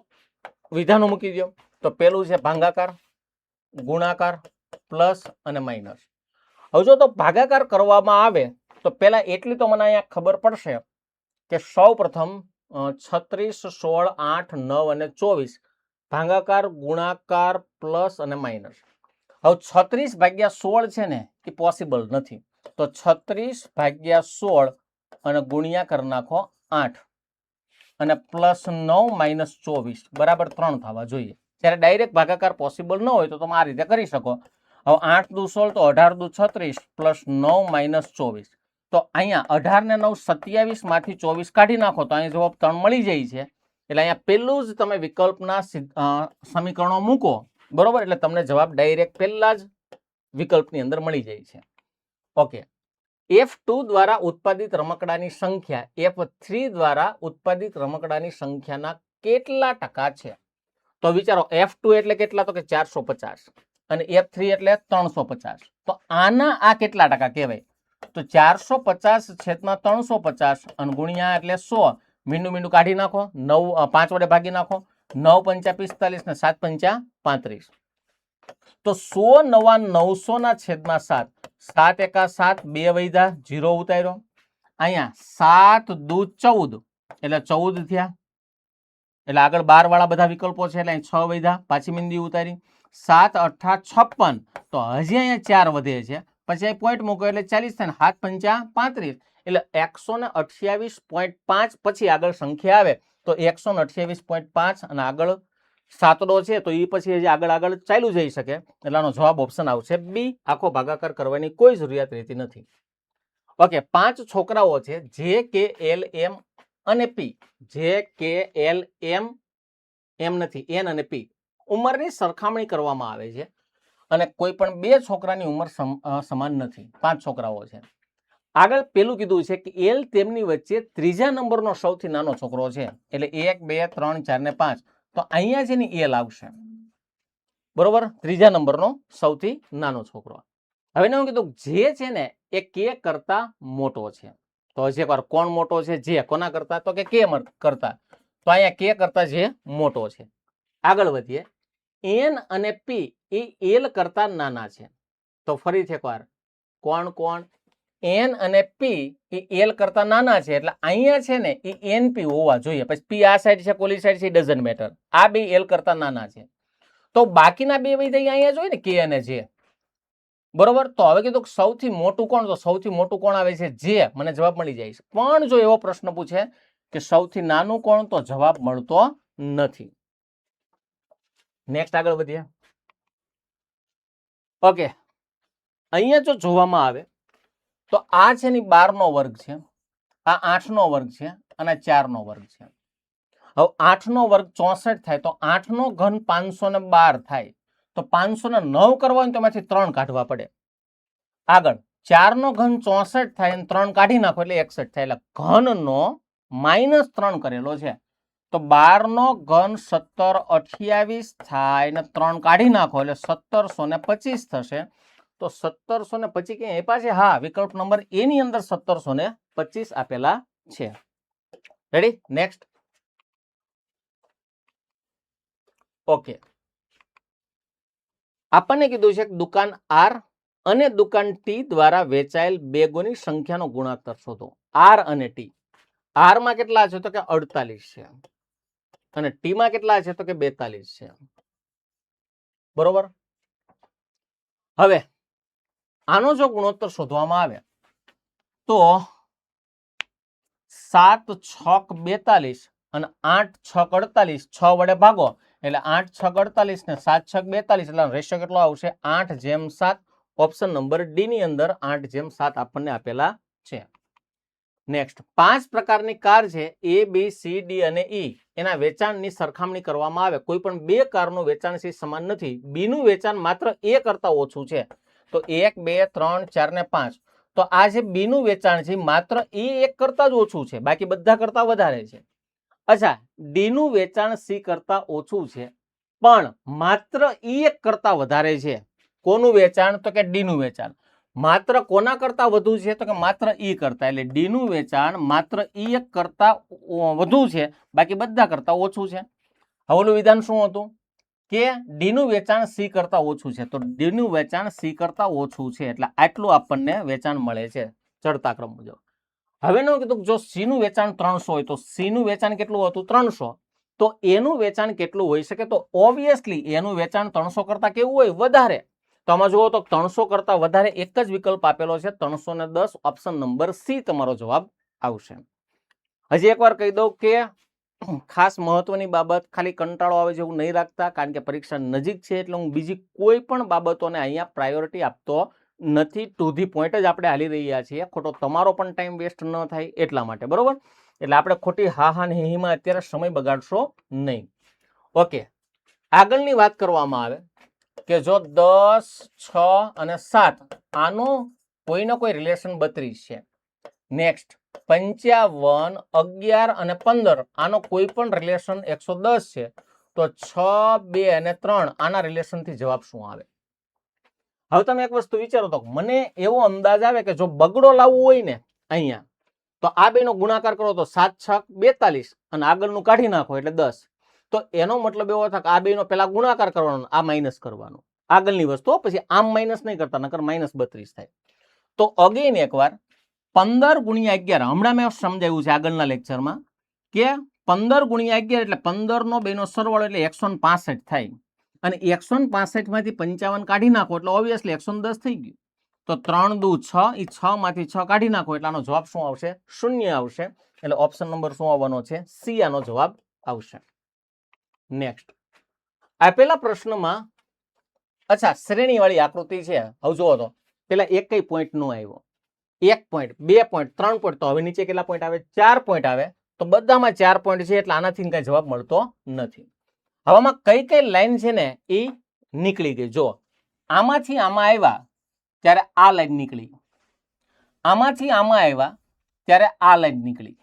વિધાનો મૂકી દો. તો પેલું છે ભાગાકાર, ગુણાકાર, પ્લસ અને માઇનસ. હવે જો તો ભાગાકાર કરવામાં આવે તો પેલા એટલી તો મને અહીંયા ખબર પડશે કે સૌ પ્રથમ 36, 16, 8, 9 અને 24 ભાગાકાર, ગુણાકાર, પ્લસ અને માઇનસ. હવે 36 ભાગ્યા 16 છે ને એ પોસિબલ નથી, તો 36 ભાગ્યા 16 અને ગુણ્યા કરી નાખો 8 અને પ્લસ 9 માઇનસ 24 બરાબર 3 થવા જોઈએ. ત્યારે ડાયરેક્ટ ભાગાકાર પોસિબલ ન હોય તો તમે આ રીતે કરી શકો. હવે 8 દુ 16 તો 18 દુ 36 પ્લસ 9 માઇનસ 24. તો અહીંયા 18 ને 9 27 માંથી 24 કાઢી નાખો તો અહીંયા જવાબ 3 મળી જાય છે. એટલે અહીંયા પેલું જ તમે વિકલ્પના સમીકરણો મૂકો, બરોબર, એટલે તમને જવાબ ડાયરેક્ટ પહેલા જ વિકલ્પની અંદર મળી જાય છે. ઓકે, F2 દ્વારા ઉત્પાદિત રમકડાની સંખ્યા F3 દ્વારા ઉત્પાદિત રમકડાની સંખ્યાના કેટલા ટકા છે? તો વિચારો, F2 એટલે કેટલા? તો કે 450 અને F3 એટલે 350. તો આના આ કેટલા ટકા કહેવાય? તો 450 છેદમાં 350 અને ગુણ્યા એટલે 100. મીંડું મીંડું કાઢી નાખો, 9 5 વડે ભાગી નાખો, 9 5 45 ને 7 5 35. તો 100 નવા 900 ના છેદમાં 7. 7 એકા 7, 2 વૈધા, 0 ઉતાર્યો. અહીંયા 7 દુ 14 એટલે 14 થયા. એટલે આગળ 12 વાળા બધા વિકલ્પો છે, એટલે 6 વૈધા, પાછી મીંડી ઉતારી. 7 8 56, તો હજી અહીંયા 4 વધે છે, પછી અહીં પોઈન્ટ મૂકો એટલે 40 થાય, 7 5 35. એટલે 128.5 પછી આગળ સંખ્યા આવે તો 128.5 અને આગળ સાતડો છે તો એ પછી હજી આગળ આગળ ચાલ્યું જઈ શકે. એટલે આનો જવાબ ઓપ્શન આવશે બી. આખો ભાગાકાર કરવાની કોઈ જરૂરિયાત રહેતી નથી. ઓકે, 5 છોકરાઓ છે જે કે એલ એમ અને પી. જે કે એલ એમ નથી, એન અને પી ઉંમરની સરખામણી કરવામાં આવે છે અને કોઈ પણ 2 છોકરાની ઉંમર સમાન નથી. 5 છોકરાઓ છે. આગળ પેલું કીધું છે કે એલ તેમની વચ્ચે ત્રીજા નંબરનો સૌથી નાનો છોકરો છે, એટલે 1 2 3 4 ને 5. તો અહીંયા છે ને એલ આવશે, બરોબર, ત્રીજા નંબરનો સૌથી નાનો છોકરો. હવે હું કીધું જે છે ને એ કે કરતા મોટો છે. તો હજી એકવાર કોણ મોટો છે? જે. કોના કરતા? તો કે કરતા. તો અહીંયા કે કરતા જે મોટો છે. આગળ વધીએ. એન અને પી એ એલ કરતા નાના છે. તો ફરીથી એકવાર કોણ? એન અને પી એ એલ કરતા નાના છે, એટલે અહીંયા છે ને એ એન પી હોવા જોઈએ. પછી પી આ સાઈડ છે, કોલી સાઈડ છે, ડઝન્ટ મેટર. આ બે એલ કરતા નાના છે. તો બાકીના બે વિધેય અહીંયા જોઈએ ને, કે અને જે. બરોબર. તો હવે કીધું સૌથી મોટું કોણ, તો સૌથી મોટું કોણ આવે છે જે, મને જવાબ મળી જાય છે. પણ જો એવો પ્રશ્ન પૂછે કે સૌથી નાનું કોણ, તો જવાબ મળતો નથી. નેક્સ્ટ આગળ વધીએ. ઓકે, અહીંયા જો જોવામાં આવે તો આ છે ની 12 નો વર્ગ છે, આ 8 નો વર્ગ છે અને 4 નો વર્ગ છે. હવે 8 નો વર્ગ 64 થાય તો 8 નો ઘન 512 થાય, તો 509 કરવા હોય તો એમાંથી 3 કાઢવા પડે. આગળ 4 નો ઘન 64 થાય અને 3 કાઢી નાખો એટલે 61 થાય, એટલે ઘનનો -3 કરેલો છે. તો 12 નો ઘન 1728 થાય ને 3 કાઢી નાખો એટલે 1725 થશે. તો 1725 ક્યાં આપ્યા છે? હા, વિકલ્પ નંબર એ ની અંદર 1725 આપેલા છે. રેડી? નેક્સ્ટ. ઓકે, આપણને કીધું છે કે દુકાન આર અને દુકાન ટી દ્વારા વેચાયેલ બેગોની સંખ્યાનો ગુણાકાર શોધો. આર અને ટી. આર માં કેટલા છે? તો કે 48 છે અને ટી માં કેટલા છે? તો કે 42 છે. બરોબર. હવે આનો જો ગુણોત્તર શોધવામાં આવે તો 7 છક 42 અને 8 છક 48, 6 વડે ભાગો એટલે 8 છક 48 ને 7 છક 42, એટલે રેશિયો કેટલો આવશે? 8:7. ઓપ્શન નંબર ડી ની અંદર 8:7 આપણને આપેલા છે. નેક્સ્ટ, 5 પ્રકારની કાર છે એ, બી, સી, ડી અને ઈ. એના વેચાણની સરખામણી કરવામાં આવે, કોઈ પણ 2 કારનું વેચાણ સમાન નથી. બી નું વેચાણ માત્ર એ કરતા ઓછું છે. તો 1, 2, 3, 4 ને 5. તો આ જે બી નું વેચાણ છે માત્ર એ 1 કરતા જ ઓછું છે, બાકી બધા કરતા વધારે છે. અચ્છા, ડી નું વેચાણ સી કરતા ઓછું છે પણ માત્ર ઈ 1 કરતા વધારે છે. કોનું વેચાણ? તો કે ડી નું વેચાણ. માત્ર કોના કરતા વધુ છે? તો કે માત્ર ઈ કરતા. એટલે ડી નું વેચાણ માત્ર ઈ 1 કરતા વધુ છે, બાકી બધા કરતા ઓછું છે. હવે ઓલું વિધાન શું હતું કે ડી નું વેચાણ સી કરતા ઓછું છે, તો ડી નું વેચાણ સી કરતા ઓછું છે, એટલે આટલું આપણને વેચાણ મળે છે ચડતા ક્રમ મુજબ. હવે નું કીધું જો સી નું વેચાણ 300 હોય તો સી નું વેચાણ કેટલું હતું? 300. તો એનું વેચાણ કેટલું હોઈ શકે? તો ઓબ્વિયસલી એનું વેચાણ 300 કરતા કેવું હોય? વધારે. તો આમાં જુઓ તો 300 કરતા વધારે એક જ વિકલ્પ આપેલો છે, 310. ઓપ્શન નંબર સી તમારો જવાબ આવશે. હજી એકવાર કહી દઉં કે ખાસ મહત્વની બાબત, ખાલી કંટાળો આવે જેવું નહીં રાખતા, કારણ કે પરીક્ષા નજીક છે એટલે હું બીજી કોઈ પણ બાબતોને અહીંયા પ્રાયોરિટી આપતો નથી. ટુ ધી પોઈન્ટ જ આપણે હાલી રહ્યા છીએ, ખોટો તમારો પણ ટાઈમ વેસ્ટ ન થાય એટલા માટે. બરોબર? એટલે આપણે ખોટી હા હા ને હીમાં અત્યારે સમય બગાડશો નહીં. ઓકે, આગળની વાત કરવામાં આવે કે જો 10, 6 અને 7 આનો કોઈનો કોઈ રિલેશન 32 છે. નેક્સ્ટ, 55, 11 અને 15 આનો કોઈ પણ રિલેશન 110 છે. તો 6, 2 અને 3 આના રિલેશનથી જવાબ શું આવે? હવે તમે એક વસ્તુ વિચારો તો મને એવો અંદાજ આવે કે જો બગડો લાવવું હોય ને અહીંયા, તો આ બેનો ગુણાકાર કરો તો 7 છક 42 અને આગળનું કાઢી નાખો એટલે 10. તો એનો મતલબ એવો થાય કે આ બેનો પેલા ગુણાકાર કરવાનો, આ માઇનસ કરવાનો. આગળની વસ્તુ, પછી આમ માઇનસ નહીં કરતા, નકર -32 થાય. તો અગેન એકવાર 15 ગુણ્યા 11, હમણાં મેં સમજાવ્યું છે આગળના લેક્ચરમાં કે 15 ગુણ્યા 11 એટલે 15 નો બેનો સરવાળો એટલે 165 થાય. અને 165 માંથી 55 કાઢી નાખો એટલે ઓબ્વિયસલી 110 થઈ ગયું. તો 3 દુ 6, એ 6 માંથી 6 કાઢી નાખો એટલે આનો જવાબ શું આવશે? 0 આવશે. એટલે ઓપ્શન નંબર શું આવવાનો છે? સી આનો જવાબ આવશે. નેક્સ્ટ, આપેલા પ્રશ્નમાં અચ્છા શ્રેણી વાળી આકૃતિ છે. હવે જુઓ તો પેલા એક કઈ પોઈન્ટ નો આવ્યો, 1 પોઈન્ટ, 2 પોઈન્ટ, 3 પોઈન્ટ, તો હવે નીચે કેટલા પોઈન્ટ આવે? 4 પોઈન્ટ આવે. તો બધામાં 4 પોઈન્ટ છે એટલે આનાથી કઈ જવાબ મળતો નથી. હવામાં કઈ કઈ લાઈન છે ને એ નીકળી ગઈ. જો આમાંથી આમાં આવ્યા ત્યારે આ લાઈન નીકળી, આમાંથી આમાં આવ્યા ત્યારે આ લાઈન નીકળી,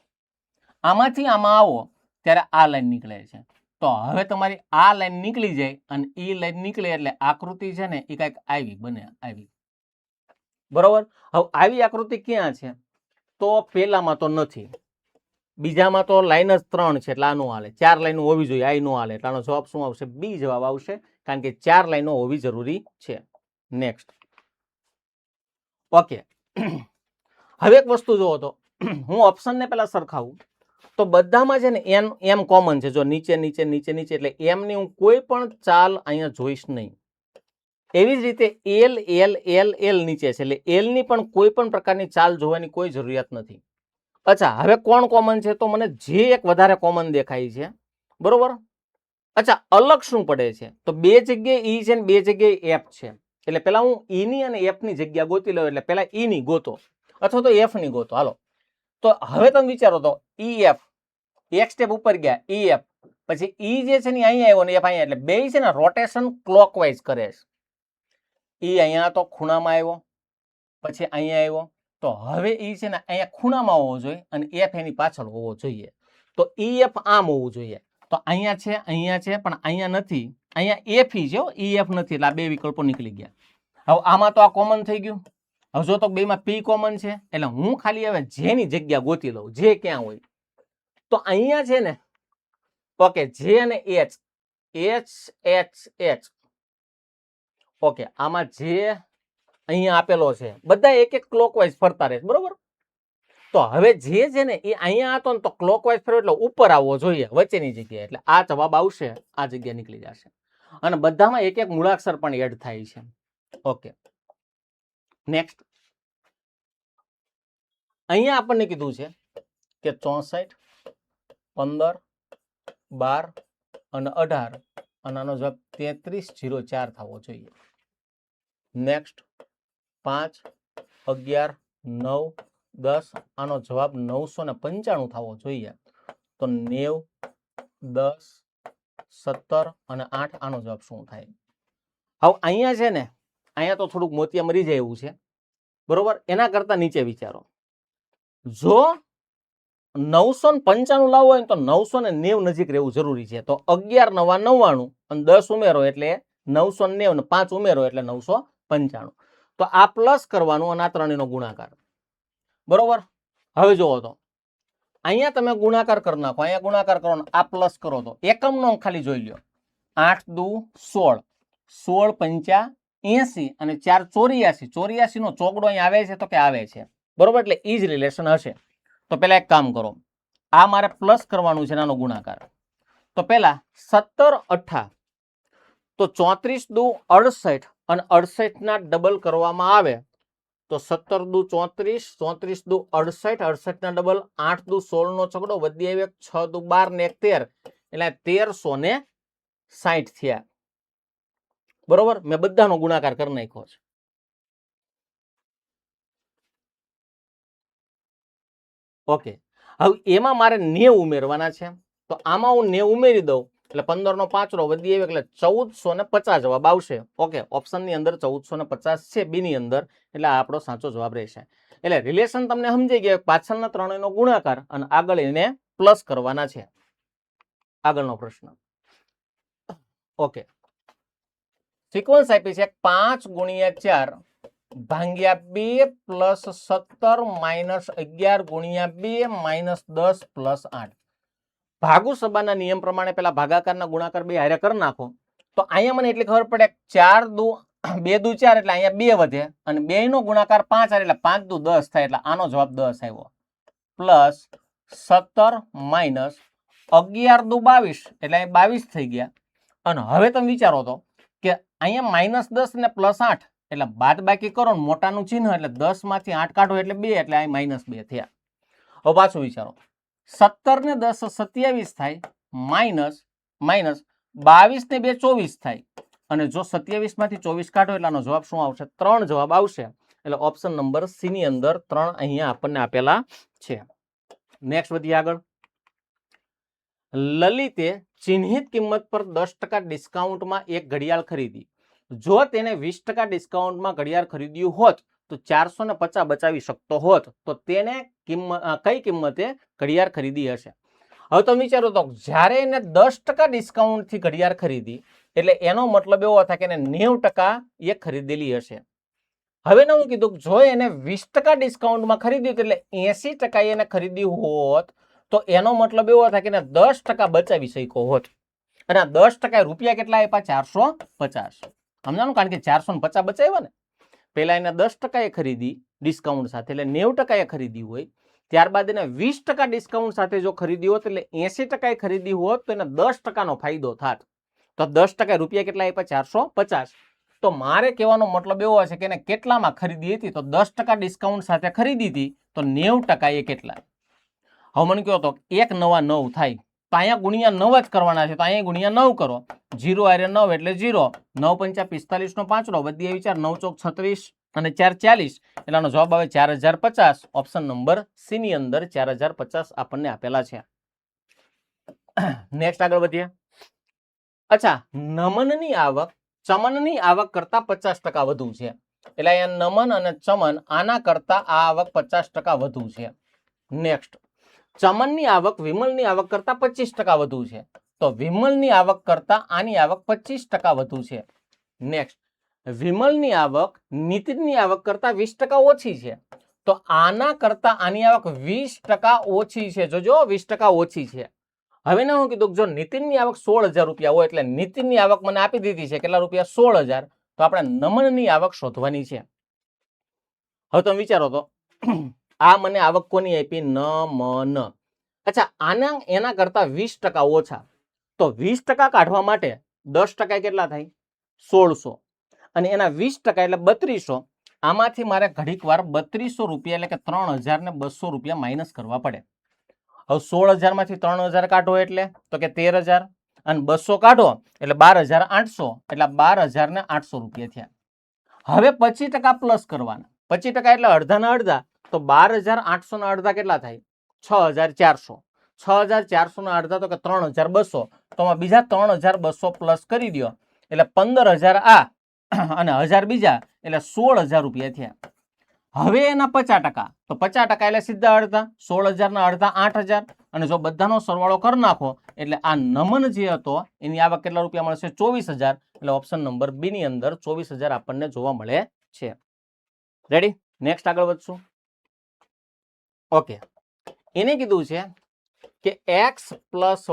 આમાંથી આમાં આવો ત્યારે આ લાઈન નીકળે છે. તો હવે તમારી આ લાઈન નીકળી જાય અને એ લાઈન નીકળે એટલે આકૃતિ છે ને એ કઈક આવી બને, આવી. બરોબર? હવે આવી આકૃતિ ક્યાં છે? તો પેલામાં તો નથી, બીજામાં તો લાઈન જ 3 છે એટલે આ નો હાલે. 4 લાઈનો હોવી જોઈએ, આ નો હાલે. એટલે આનો જવાબ શું આવશે? બી જવાબ આવશે, કારણ કે 4 લાઈનો હોવી જરૂરી છે. નેક્સ્ટ. ઓકે, હવે એક વસ્તુ જોવો તો હું ઓપ્શનને પેલા સરખાવું તો બધામાં છે ને એમ કોમન છે. જો નીચે નીચે નીચે નીચે એટલે એમ ની હું કોઈ પણ ચાલ અહીંયા જોઈશ નહીં. એવી જ રીતે એલ એલ એલ એલ નીચે છે, એટલે એલ ની પણ કોઈ પણ પ્રકારની ચાલ જોવાની કોઈ જરૂરિયાત નથી. અચ્છા, હવે કોણ કોમન છે? તો મને જે એક વધારે કોમન દેખાય છે, બરોબર. અચ્છા, અલગ શું પડે છે? તો બે જગ્યાએ ઈ છે ને બે જગ્યાએ એફ છે, એટલે પેલા હું ઈ ની અને એફ ની જગ્યા ગોતી લઉં. એટલે પેલા ઈ ની ગોતો અથવા તો એફ ની ગોતો. હાલો, તો હવે તમે વિચારો તો ઈ એફ એક સ્ટેપ ઉપર ગયા, ઈ એફ પછી ઈ જે છે ને અહીંયા આવ્યો ને એફ અહીંયા, એટલે બે છે ને રોટેશન ક્લોકવાઇઝ કરે છે. ઈ અહીંયા તો ખૂણામાં આવ્યો, પછી અહીંયા આવ્યો, તો હવે ઈ છે ને અહીંયા ખૂણામાં હોવો જોઈએ અને એફ એની પાછળ હોવો જોઈએ. તો ઈ એફ આમ હોવું જોઈએ. તો અહીંયા છે પણ અહીંયા નથી, અહીંયા એફ ઈ છે, ઈ એફ નથી, એટલે આ બે વિકલ્પો નીકળી ગયા. હવે આમાં તો આ કોમન થઈ ગયું. હવે જો તો બેમાં પી કોમન છે, એટલે હું ખાલી હવે જેની જગ્યા ગોતી લઉં, જે ક્યાં હોય. તો અહીંયા છે ને ઓકે, જે અને H, H H H, okay, આમાં જે અહીંયા આપેલો છે બધા એક એક ક્લોકવાઇઝ ફરતા રહે, બરોબર. તો હવે જે છે ને એ અહીંયા હતો ને તો ક્લોકવાઇઝ ફેરવો એટલે ઉપર આવવો જોઈએ વચ્ચેની જગ્યાએ, એટલે આ જવાબ આવશે, આ જગ્યા નીકળી જશે. અને બધામાં એક એક મૂળાક્ષર પણ એડ થાય છે. Okay, next. અહીંયા આપણને કીધું છે કે 64, 15, 12 અને 18 અને આનો જવાબ 3304 થવો જોઈએ. નેક્સ્ટ 5, 11, 9, 10 આનો જવાબ 995 થવો જોઈએ. તો 90, 10, 17 અને 8 આનો જવાબ શું થાય? હવે અહીંયા છે ને અહીંયા તો થોડુંક મોતિયા મરી જાય એવું છે, બરોબર. એના કરતા નીચે વિચારો. જો 995 લાવવો હોય તો 990 નજીક રહેવું જરૂરી છે. તો 11 નવા 99 અને 10 ઉમેરો એટલે 990 અને 5 ઉમેરો એટલે 995. તો આ પ્લસ કરવાનું અને આ ત્રણેયનો ગુણાકાર, બરોબર. હવે જોવો તો અહીંયા તમે ગુણાકાર કરી નાખો, અહીંયા ગુણાકાર કરો, આ પ્લસ કરો તો એકમનો ખાલી જોઈ લ્યો. 8 દુ 16, 16 પંચા 80 અને 4 84. 84 નો ચોગડો અહીં આવે છે તો કે આવે છે, બરોબર. એટલે ઈ જ રિલેશન હશે. તો પેલા એક કામ કરો, આ મારે પ્લસ કરવાનું છે આનો ગુણાકાર. તો પેલા 17 18, તો 34 દુ 68 અને 68 ના ડબલ કરવામાં આવે તો 17 દુ 34, 34 દુ 68, 68 ના ડબલ 8 દુ 16 નો છગડો વધી આવ્યો, 6 દુ 12 ને 1 13, એટલે 1360 થયા, બરોબર. મેં બધાનો ગુણાકાર કરી નાખ્યો છે. ઓકે, હવે એમાં મારે 90 ઉમેરવાના છે. તો આમાં હું 90 ઉમેરી દઉં એટલે 15 નો 5 વધી આવ્યો એટલે 1450 જવાબ આવશે. ઓકે, ઓપ્શન ની અંદર 1450 છે, બી ની અંદર, એટલે આ આપણો સાચો જવાબ રહેશે. એટલે રિલેશન તમને સમજાઈ ગયા, પાછળના ત્રણેયનો ગુણાકાર અને આગળ એને પ્લસ કરવાના છે. આગળનો પ્રશ્ન. ઓકે, સિક્વન્સ આપી છે 5 ગુણ્યા 4 ભાગ્યા 2 પ્લસ 17 માઇનસ 11 ગુણ્યા 2 માઇનસ 10 પ્લસ 8. ભાગુ સબાના નિયમ પ્રમાણે પેલા ભાગાકારના ગુણાકાર બે હારે કરી નાખો. તો અહીંયા મને એટલી ખબર પડે 4 દુ 2 દુ 4 એટલે અહીંયા 2 વધે અને 2 નો ગુણાકાર 5 એટલે 5 દુ 10 થાય, એટલે આનો જવાબ 10 આવ્યો. પ્લસ 17 માઇનસ 11 દુ 22 એટલે અહીં 22 થઈ ગયા. અને હવે તમે વિચારો તો કે અહીંયા માઇનસ 10 ને પ્લસ 8 એટલે બાદ બાકી કરો ને મોટાનું ચિહ્ન એટલે 10 માંથી 8 કાઢો એટલે 2 એટલે અહીં માઇનસ 2 થયા. હવે પાછું વિચારો, 17 ને 10 27 થાય, માઇનસ 22 ને 2 24 થાય, અને જો 27 માંથી 24 કાઢો એટલે આનો જવાબ શું આવશે? 3 જવાબ આવશે. એટલે ઓપ્શન નંબર સી ની અંદર 3 અહીંયા આપણને આપેલા છે. નેક્સ્ટ વધીએ આગળ. લલિતે ચિહ્નિત કિંમત પર 10% ડિસ્કાઉન્ટમાં એક ઘડિયાળ ખરીદી. જો તેને 20% ડિસ્કાઉન્ટમાં ઘડિયાળ ખરીદ્યું હોત તો 450 બચાવી શકતો હોત, તો તેને કઈ કિંમતે ઘડિયાળ ખરીદી હશે? હવે તમે વિચારો તો જ્યારે એને 10% ડિસ્કાઉન્ટથી ઘડિયાળ ખરીદી એટલે એનો મતલબ એવો થાય કે એને 90% એ ખરીદેલી હશે. હવે હું કીધું જો એને 20% ડિસ્કાઉન્ટમાં ખરીદ્યું એટલે 80% એને ખરીદ્યું હોત તો એનો મતલબ એવો થાય કે એને 10% બચાવી શક્યો હોત. અને આ 10% રૂપિયા કેટલા આપ્યા? 450. સમજાણું? કારણ કે 450 બચાવ્યા ને. પેલા એને 10% એ ખરીદી ડિસ્કાઉન્ટ સાથે એટલે 90% એ ખરીદી હોય, ત્યારબાદ એને 20% ડિસ્કાઉન્ટ સાથે જો ખરીદી હોત એટલે 80% એ ખરીદી હોત તો એને 10% નો ફાયદો થાત. તો 10% રૂપિયા કેટલા આપ્યા? 450. તો મારે કહેવાનો મતલબ એવો છે કે એને કેટલામાં ખરીદી હતી, તો 10% ડિસ્કાઉન્ટ સાથે ખરીદી હતી, તો 90% એ કેટલા? હવે મને કહો તો 1 નવા 9 થાય, તો અહીંયા ગુણ્યા 9 જ કરવાના છે, તો અહીંયા ગુણ્યા 9 કરો. 0 આરે 9 એટલે 0, 9 પંચા 45 નો 5 બધી વિચાર 9 ચોક 36 અને 4 40, એટલે આનો જવાબ આવે 4050. ઓપ્શન નંબર સી ની અંદર 4050 આપણને આપેલા છે. નેક્સ્ટ આગળ વધીએ. અચ્છા, નમનની આવક ચમનની આવક કરતા 50% વધુ છે, એટલે અહીંયા નમન અને ચમન આના કરતા આ આવક 50% વધુ છે. નેક્સ્ટ, ચમનની આવક વિમલની આવક કરતા 25% વધુ છે, તો વિમલની આવક કરતા આની આવક 25% વધુ છે. નેક્સ્ટ, વિમલની આવક નીતિનની આવક કરતા 20% ઓછી છે, તો આના કરતા આની આવક 20% ઓછી છે. જોજો 20% ઓછી છે. હવે ને હું કીધું જો નીતિનની આવક 16,000 રૂપિયા હોય, એટલે નીતિનની આવક મને આપી દીધી છે કેટલા રૂપિયા? 16,000. તો આપણે નમનની આવક શોધવાની છે. હવે તમે વિચારો તો આ મને આવક કોની આપી? નમન. અચ્છા, આના એના કરતા 20% ઓછા, તો 20% કાઢવા માટે 10% કેટલા થાય? 1600, અને એના 20% એટલે 3200. આમાંથી મારે ઘડીક વાર 3200 રૂપિયા એટલે કે 3,200 રૂપિયા માઇનસ કરવા પડે. હવે 16,000 માંથી 3,000 કાઢો એટલે તો કે 13,000, અને 200 કાઢો એટલે 12,800, એટલે 12,800 રૂપિયા થયા. હવે 25% પ્લસ કરવાના. 25% એટલે અડધાના અડધા, તો 12,800 ના અડધા કેટલા થાય? 6,400. 6,400 ના અડધા તો કે 3,200. તો બીજા 3,200 પ્લસ કરી દો એટલે 15,000 આ અને 1,000 બીજા, એટલે 16,000 રૂપિયા થયા. હવે એના 50%, તો 50% એટલે સીધા અડધા. 16,000 ના અડધા 8,000, અને જો બધાનો સરવાળો કરી નાખો એટલે આ નમન જે હતો એની આવક કેટલા રૂપિયા મળશે? 24,000. એટલે ઓપ્શન નંબર બી ની અંદર 24,000 આપણને જોવા મળે છે. રેડી? નેક્સ્ટ આગળ વધશું. ઓકે, એને કીધું છે કે x પ્લસ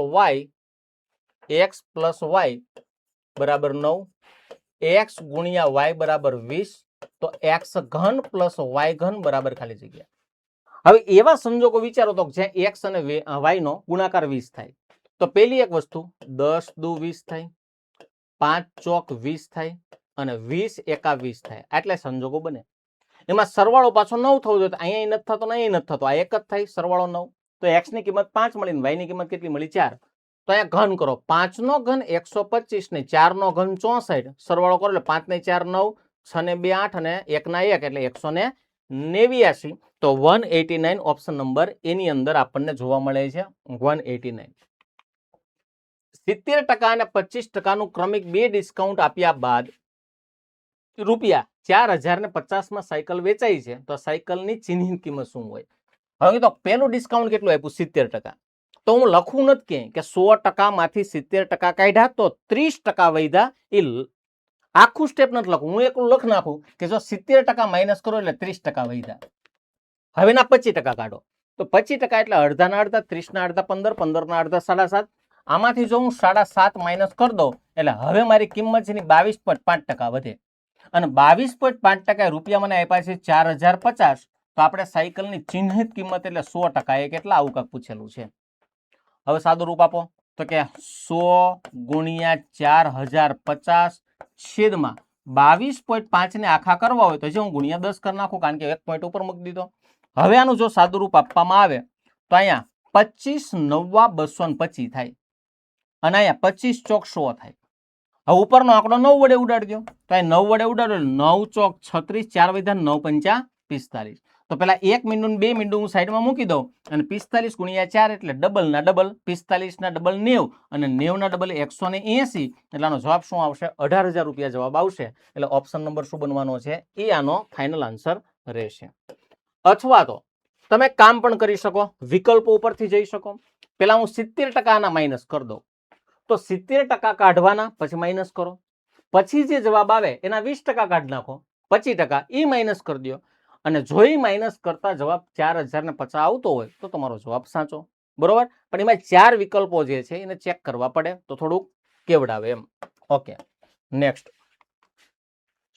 y બરાબર 9, x ગુણ્યા y બરાબર 20, તો x ઘન પ્લસ y ઘન બરાબર ખાલી જગ્યા. હવે એવા સંજોગો વિચારો તો જ્યાં x અને y નો ગુણાકાર 20 થાય, તો પેલી એક વસ્તુ 10 દુ 20 થાય, 5 ચોક 20 થાય, અને 20 એકા 20 થાય. આટલા સંજોગો બને. એમાં સરવાળો પાછો 9 થવો જોઈએ, અહીંયા નથી થતો ને અહીંયા નથી થતો, આ એક જ થાય સરવાળો 9. તો x ની કિંમત 5 મળી ને y ની કિંમત કેટલી મળી? 4. તો અહીંયા ઘન કરો, 5 નો ઘન 125 ને 4 નો ઘન 64, સરવાળો કરો એટલે 5 ને 4 9, 6 ને 2 8, અને 1 ના 1 એટલે 189. તો 189 ઓપ્શન નંબર એની અંદર આપણને જોવા મળે છે. 189. 70% અને 25% નું ક્રમિક બે ડિસ્કાઉન્ટ આપ્યા બાદ રૂપિયા 4,050 માં સાયકલ વેચાઈ છે, તો સાયકલની ચિહ્નિત કિંમત શું હોય? હવે તો પેલું ડિસ્કાઉન્ટ કેટલું આપ્યું? 70%. તો હું લખવું નથી કે 100% માંથી 70% કાઢ્યા તો 30% વધ્યા. એ આખું સ્ટેપ નથી લખવું, હું એકલું લખ નાખું કે જો 70% માઇનસ કરો એટલે 30% વધ્યા. હવે ના 25% કાઢો, તો 25% એટલે અડધાના અડધા, 30 ના અડધા 15, 15 ના અડધા 7.5. આમાંથી જો હું 7.5 માઇનસ કરી દઉં એટલે હવે મારી કિંમત છે 22.5% વધે, અને 22.5% રૂપિયા મને આપ્યા છે 4,050. તો આપણે સાયકલની ચિહ્નિત કિંમત એટલે 100%. એ કેટલા? આવું કાંક પૂછેલું છે. હવે સાદું રૂપ આપો તો કે 100 ગુણ્યા 4,050 છેદમાં 22.5 ને આખા કરવા હોય તો જે હું ગુણ્યા 10 કરી નાખું, કારણ કે 1 પોઈન્ટ ઉપર મૂકી દીધો. હવે આનું જો સાદું રૂપ આપવામાં આવે તો અહીંયા 25 9 225 થાય, અને અહીંયા 25 ચોક 100 થાય. હવે ઉપરનો આંકડો 9 વડે ઉડાડી દો, તો અહીં 9 વડે ઉડાડો 9 ચોક 36, 4 વધ્યા 9 પંચા 45. તો પેલા 1 મીંડું 2 મીંડું હું સાઈડમાં મૂકી દઉં, અને 45 ગુણ્યા 4 એટલે ડબલ ના ડબલ, 45 ના ડબલ 90, અને 90 ના ડબલ 180. એટલે આનો જવાબ શું આવશે? 18,000 રૂપિયા જવાબ આવશે. એટલે ઓપ્શન નંબર શું બનવાનો છે? એ આનો ફાઇનલ આન્સર રહેશે. અથવા તો તમે કામ પણ કરી શકો, વિકલ્પો ઉપરથી જઈ શકો. પેલા હું 70% ના માઇનસ કરી દઉં, તો 70% કાઢવાના પછી માઇનસ કરો, પછી જે જવાબ આવે એના 20% કાઢી નાખો, 25% એ માઇનસ કરી દો, અને જો એ માઇનસ કરતા જવાબ 4,050 આવતો હોય તો તમારો જવાબ સાચો. બરોબર? પણ એમાં 4 વિકલ્પો જે છે એને ચેક કરવા પડે, તો થોડુંક કેવડાવે એમ. Okay, next.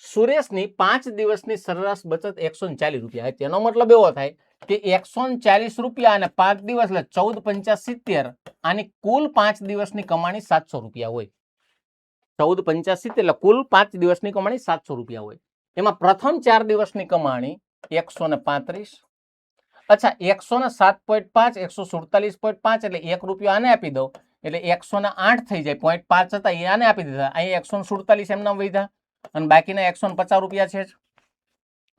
સુરેશની 5 દિવસની સરેરાશ બચત 140 રૂપિયા. તેનો મતલબ એવો થાય કે 140 રૂપિયા અને 5 દિવસ એટલે 14 પંચા 70, આની કુલ 5 દિવસની કમાણી 700 રૂપિયા હોય. 14.85 એટલે કુલ 5 દિવસની કમાણી 700 રૂપિયા હોય. એમાં પ્રથમ 4 દિવસની કમાણી 135. અચ્છા 107.5 147.5 એટલે 1 રૂપિયો આને આપી દઉં એટલે 108 થઈ જાય. 0.5 હતા એ આને આપી દીધા. અહીંયા 147 એમના વધ્યા અને બાકીના 150 રૂપિયા છે જ.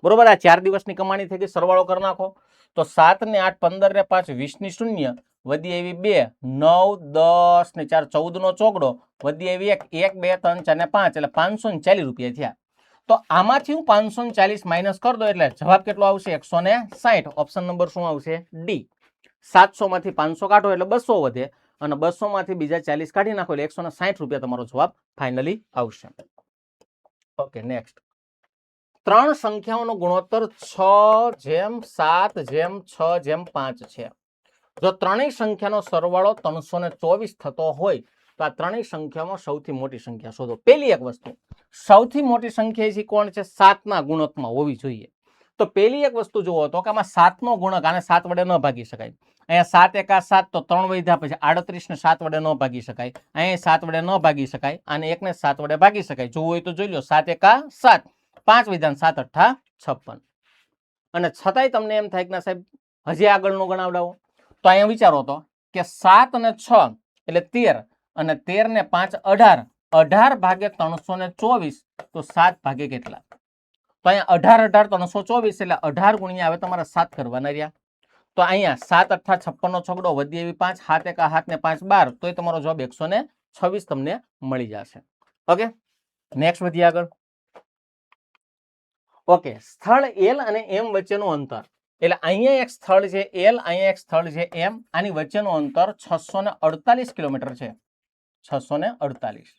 બરોબર. આ 4 દિવસની કમાણી થઈ ગઈ. સરવાળો કરી નાખો તો 7 ને 8 15 ને 5 20 ની શૂન્ય વધી આવી 2 9 10 ને 4 14 નો ચોગડો વધી આવી 1 1 2 3 4 ને 5 એટલે 540 રૂપિયા થયા. તો આમાંથી હું 540 માઇનસ કરી દો એટલે જવાબ કેટલો આવશે? 160. ઓપ્શન નંબર શું આવશે? ડી. 700 માંથી 500 કાઢો એટલે 200 વધે અને 200 માંથી બીજા 40 કાઢી નાખો એટલે 160 રૂપિયા તમારો જવાબ ફાઇનલી આવશે. Okay, next. 3 સંખ્યાઓનો ગુણોત્તર 6:7:6:5 છે. જો ત્રણેય સંખ્યાનો સરવાળો 324 થતો હોય તો આ ત્રણેય સંખ્યામાં સૌથી મોટી સંખ્યા શોધો. પહેલી એક વસ્તુ, સૌથી મોટી સંખ્યા છે કોણ છે? 7 ના ગુણકમાં હોવી જોઈએ. તો પહેલી એક વસ્તુ જુઓ તો કે આમાં 7 નો ગુણક આને 7 વડે ન ભાગી શકાય. અહીંયા 7 એકા 7 તો 3 વધ્યા પછી 38 ને 7 વડે ન ભાગી શકાય. અહીંયા 7 વડે ન ભાગી શકાય. આને 1 ને 7 વડે ભાગી શકાય. જોવું હોય તો જોઈ લો. 7 એકા 7 5 વિધાન 7 અઠ્ઠા 56. અને છતાંય તમને એમ થાય કે ના સાહેબ હજી આગળનું ગણાવડાવો. તો અહીંયા વિચારો તો કે 7 અને 6 એટલે 13 અને 13 ને 5 18 18 ભાગે 324 તો 7 ભાગે કેટલા? તો અહીંયા 18 18 324 એટલે 18 ગુણ્યા હવે તમારા 7 કરવાના રહ્યા. તો અહીંયા 7 અઠ્ઠા 56 નો છગડો વધી એવી 5 7 એકા 7 ને 5 12 તો તમારો જવાબ 126 તમને મળી જશે. ઓકે, નેક્સ્ટ વધીએ આગળ. ઓકે, સ્થળ એલ અને એમ વચ્ચેનું અંતર એટલે અહીંયા એક સ્થળ છે એલ, અહીંયા એક સ્થળ છે એમ. આની વચ્ચેનું અંતર 648 કિલોમીટર છે. 648.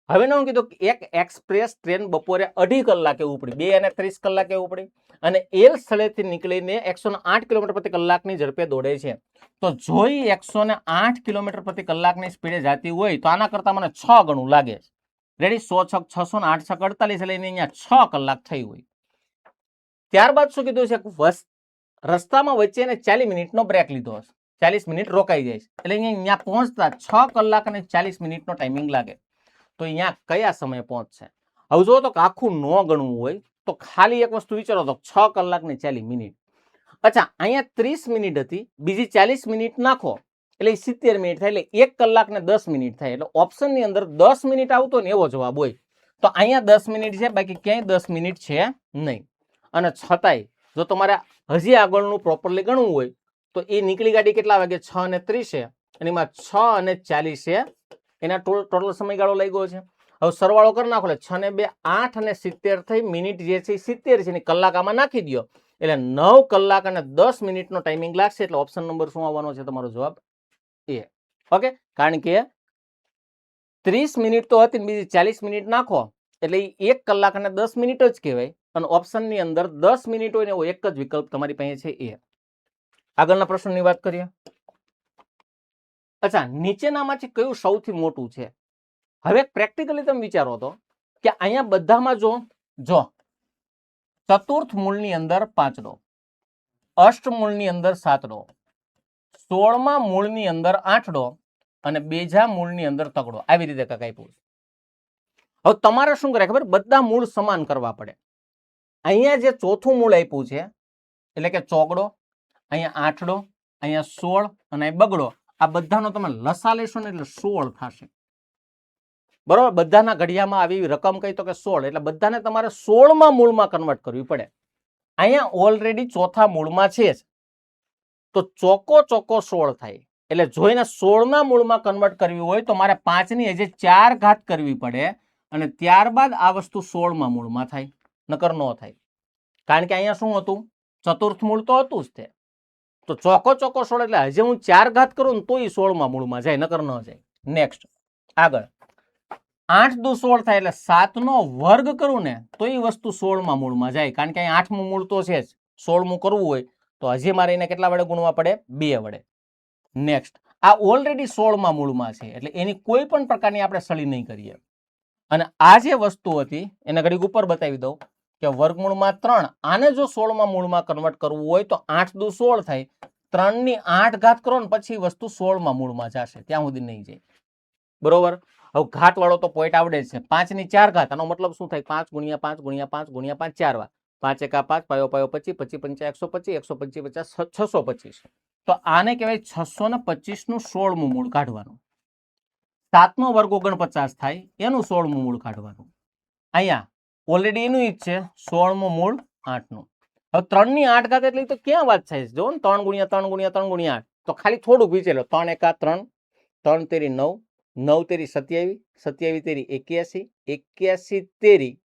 હવે હું કીધું એક એક્સપ્રેસ ટ્રેન બપોરે 2.5 કલાકે ઉપડી, 2 અને 30 કલાકે ઉપડી અને એલ સ્થળેથી નીકળીને 108 કિલોમીટર પ્રતિ કલાકની ઝડપે દોડે છે. તો જોઈ 108 કિલોમીટર પ્રતિ કલાકની સ્પીડે જતી હોય તો આના કરતા મને 6 ગણું લાગે છે. રેડી? 100 6 600 ને 8 6 48 એટલે અહીંયા 6 કલાક થઈ હોય. ત્યારબાદ શું કીધું છે? રસ્તામાં વચ્ચે 40 મિનિટનો બ્રેક લીધો હશે. 40 મિનિટ રોકાઈ જાય એટલે અહીંયા પહોંચતા 6 કલાક અને 40 મિનિટનો ટાઈમિંગ લાગે. તો અહીંયા કયા સમયે પહોંચશે? હવે જો તો આખું ન ગણવું હોય તો ખાલી એક વસ્તુ વિચારો તો 6 કલાક ને 40 મિનિટ. અચ્છા, અહીંયા 30 મિનિટ હતી, બીજી 40 મિનિટ નાખો એટલે 70 મિનિટ થાય એટલે 1 કલાક ને 10 મિનિટ થાય. એટલે ઓપ્શનની અંદર 10 મિનિટ આવતો ને એવો જવાબ હોય. તો અહીંયા 10 મિનિટ છે, બાકી ક્યાંય 10 મિનિટ છે નહીં. અને છતાંય જો તમારે હજી આગળનું પ્રોપરલી ગણવું હોય તો એ નીકળી ગાડી કેટલા વાગે? 6 અને 30 છે અને એમાં 6 અને 40 છે. એના ટોટલ સમયગાળો લઈ ગયો છે. હવે સરવાળો કરી નાખો એટલે 6 ને 2 8 અને 70 થઈ. મિનિટ જે છે 70 છે ને કલાક આમાં નાખી દો એટલે 9 કલાક અને 10 મિનિટનો ટાઈમિંગ લાગશે. એટલે ઓપ્શન નંબર શું આવવાનો છે? તમારો જવાબ એ. ઓકે, કારણ કે 30 મિનિટ તો હતી ને બીજી 40 મિનિટ નાખો એટલે 1 કલાક અને 10 મિનિટ જ કહેવાય. અને ઓપ્શનની અંદર 10 મિનિટ હોય ને એવો એક જ વિકલ્પ તમારી પાસે છે એ. આગળના પ્રશ્નની વાત કરીએ. અચ્છા, નીચેનામાંથી કયું સૌથી મોટું છે? હવે પ્રેક્ટિકલી તમે વિચારો તો કે અહીંયા બધામાં જો ચતુર્થ મૂળની અંદર 5 ડો, અષ્ટમૂળની અંદર 7 ડો, 16મા મૂળની અંદર 8 ડો અને બેજા મૂળની અંદર તગડો. આવી રીતે કાંઈક આપ્યું છે. હવે તમારે શું કરે ખબર? બધા મૂળ સમાન કરવા પડે. અહીંયા જે ચોથું મૂળ આપ્યું છે એટલે કે ચોગડો, અહીંયા 8 ડો, અહીંયા 16 અને અહીં બગડો, આ બધાનો તમે લસા લેશો ને એટલે 16 થશે. બરોબર? બધાના ઘડિયામાં આવી રકમ કઈ તો કે 16 એટલે બધાને તમારે 16મા મૂળમાં કન્વર્ટ કરવી પડે. અહીંયા ઓલરેડી ચોથા મૂળમાં છે જ તો ચોકો 16 થાય. એટલે જોઈને 16ના મૂળમાં કન્વર્ટ કરવી હોય તો મારે 5ની હજી 4 ઘાત કરવી પડે અને ત્યારબાદ આ વસ્તુ 16મા મૂળમાં થાય, નકર ન થાય. કારણ કે અહીંયા શું હતું? ચતુર્થ મૂળ તો હતું જ તે. તો ચોકો 16 એટલે હજી હું 4 ઘાત કરું ને તોય 16મા મૂળમાં જાય, નકર ન જાય. નેક્સ્ટ આગળ 8 દુ 16 થાય એટલે 7નો વર્ગ કરું ને તો એ વસ્તુ 16મા મૂળમાં જાય. કારણ કે અહીંયા 8મું મૂળ તો છે જ. 16મું કરવું હોય તો હજી મારે એને કેટલા વડે ગુણવા પડે? 2 વડે. નેક્સ્ટ આ ઓલરેડી 16મા મૂળમાં છે એટલે એની કોઈ પણ પ્રકારની આપણે સળી નહીં કરીએ. અને આ જે વસ્તુ હતી એને ઘડીક ઉપર બતાવી દઉં કે વર્ગમૂળમાં 3 આને જો 16મા મૂળમાં કન્વર્ટ કરવું હોય તો 8 દુ 16 થાય, 3ની 8 ઘાત કરો ને પછી વસ્તુ 16મા મૂળમાં જશે, ત્યાં સુધી નહીં જાય. બરોબર? હવે ઘાત વાળો તો પોઈન્ટ આવડે છે 5 ની 4 ઘાત આનો મતલબ શું થાય 5 ગુણ્યા 5 ગુણ્યા 5 ગુણ્યા 5 4 વાર 5 એકા 5 પાયો પાયો 25 25 પંચા 125 125 50 625 તો આને કહેવાય 625 નું 16મું મૂળ કાઢવાનું 7 નો વર્ગ 49 થાય એનું 16મું મૂળ કાઢવાનું અહીંયા ઓલરેડી એનું જ છે 16મું મૂળ 8 નું હવે 3 ની 8 ઘાત એટલે તો ક્યાં વાત થાય છે જો 3 ગુણ્યા 3 ગુણ્યા 3 ગુણ્યા 8 તો ખાલી થોડુંક વિચારો 3 એકા 3 3 તેરી 9 9 તેરી 27 27 તેરી 81 81 તેરી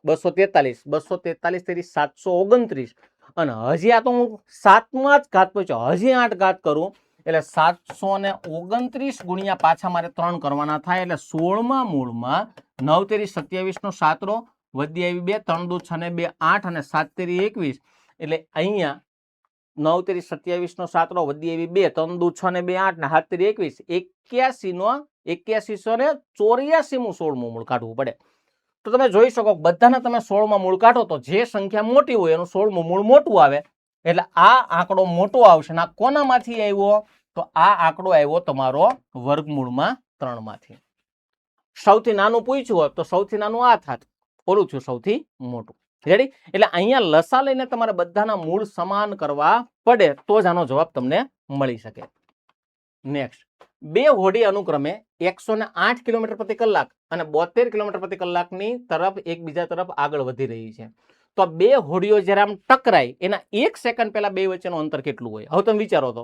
243 243 તેરી 729 અને હજી આ તો હું 7માં જ ઘાત પહોંચ્યો હજી 8 ઘાત કરું એટલે 729 ગુણ્યા પાછા મારે 3 કરવાના થાય એટલે 16માં મૂળમાં 9 તેરી 27 નો 7 રો વધી આવી 2 3 દુ 6 ને 2 8 અને 7 તેરી 21 એટલે અહીંયા 9 તેરી 27 નો 7 રો વધી આવી 2 3 દુ 6 ને 2 8 ને 7 તેરી 21 81 નો 8184 મું 16મું મૂળ કાઢવું પડે તો તમે જોઈ શકો બધાને તમે 16માં મૂળ કાઢો તો જે સંખ્યા મોટી હોય એનું 16મું મૂળ મોટું આવે એટલે આ આંકડો મોટો આવશે ને આ કોનામાંથી આવ્યો તો આ આંકડો આવ્યો તમારો વર્ગમૂળમાં 3 માંથી સૌથી નાનું પૂછ્યું હોત તો સૌથી નાનું આ થાત ઓલું છું સૌથી મોટું રેડી એટલે અહીંયા લસા લઈને તમારે બધાના મૂળ સમાન કરવા પડે તો જ આનો જવાબ તમને મળી શકે નેક્સ્ટ બે હોડી અનુક્રમે 108 કિલોમીટર પ્રતિ કલાક અને 72 કિલોમીટર પ્રતિ કલાકની તરફ એકબીજા તરફ આગળ વધી રહી છે તો બે હોડીઓ જ્યારે આમ ટકરાય એના 1 સેકન્ડ પહેલા બે વચ્ચેનું અંતર કેટલું હોય હવે તમે વિચારો તો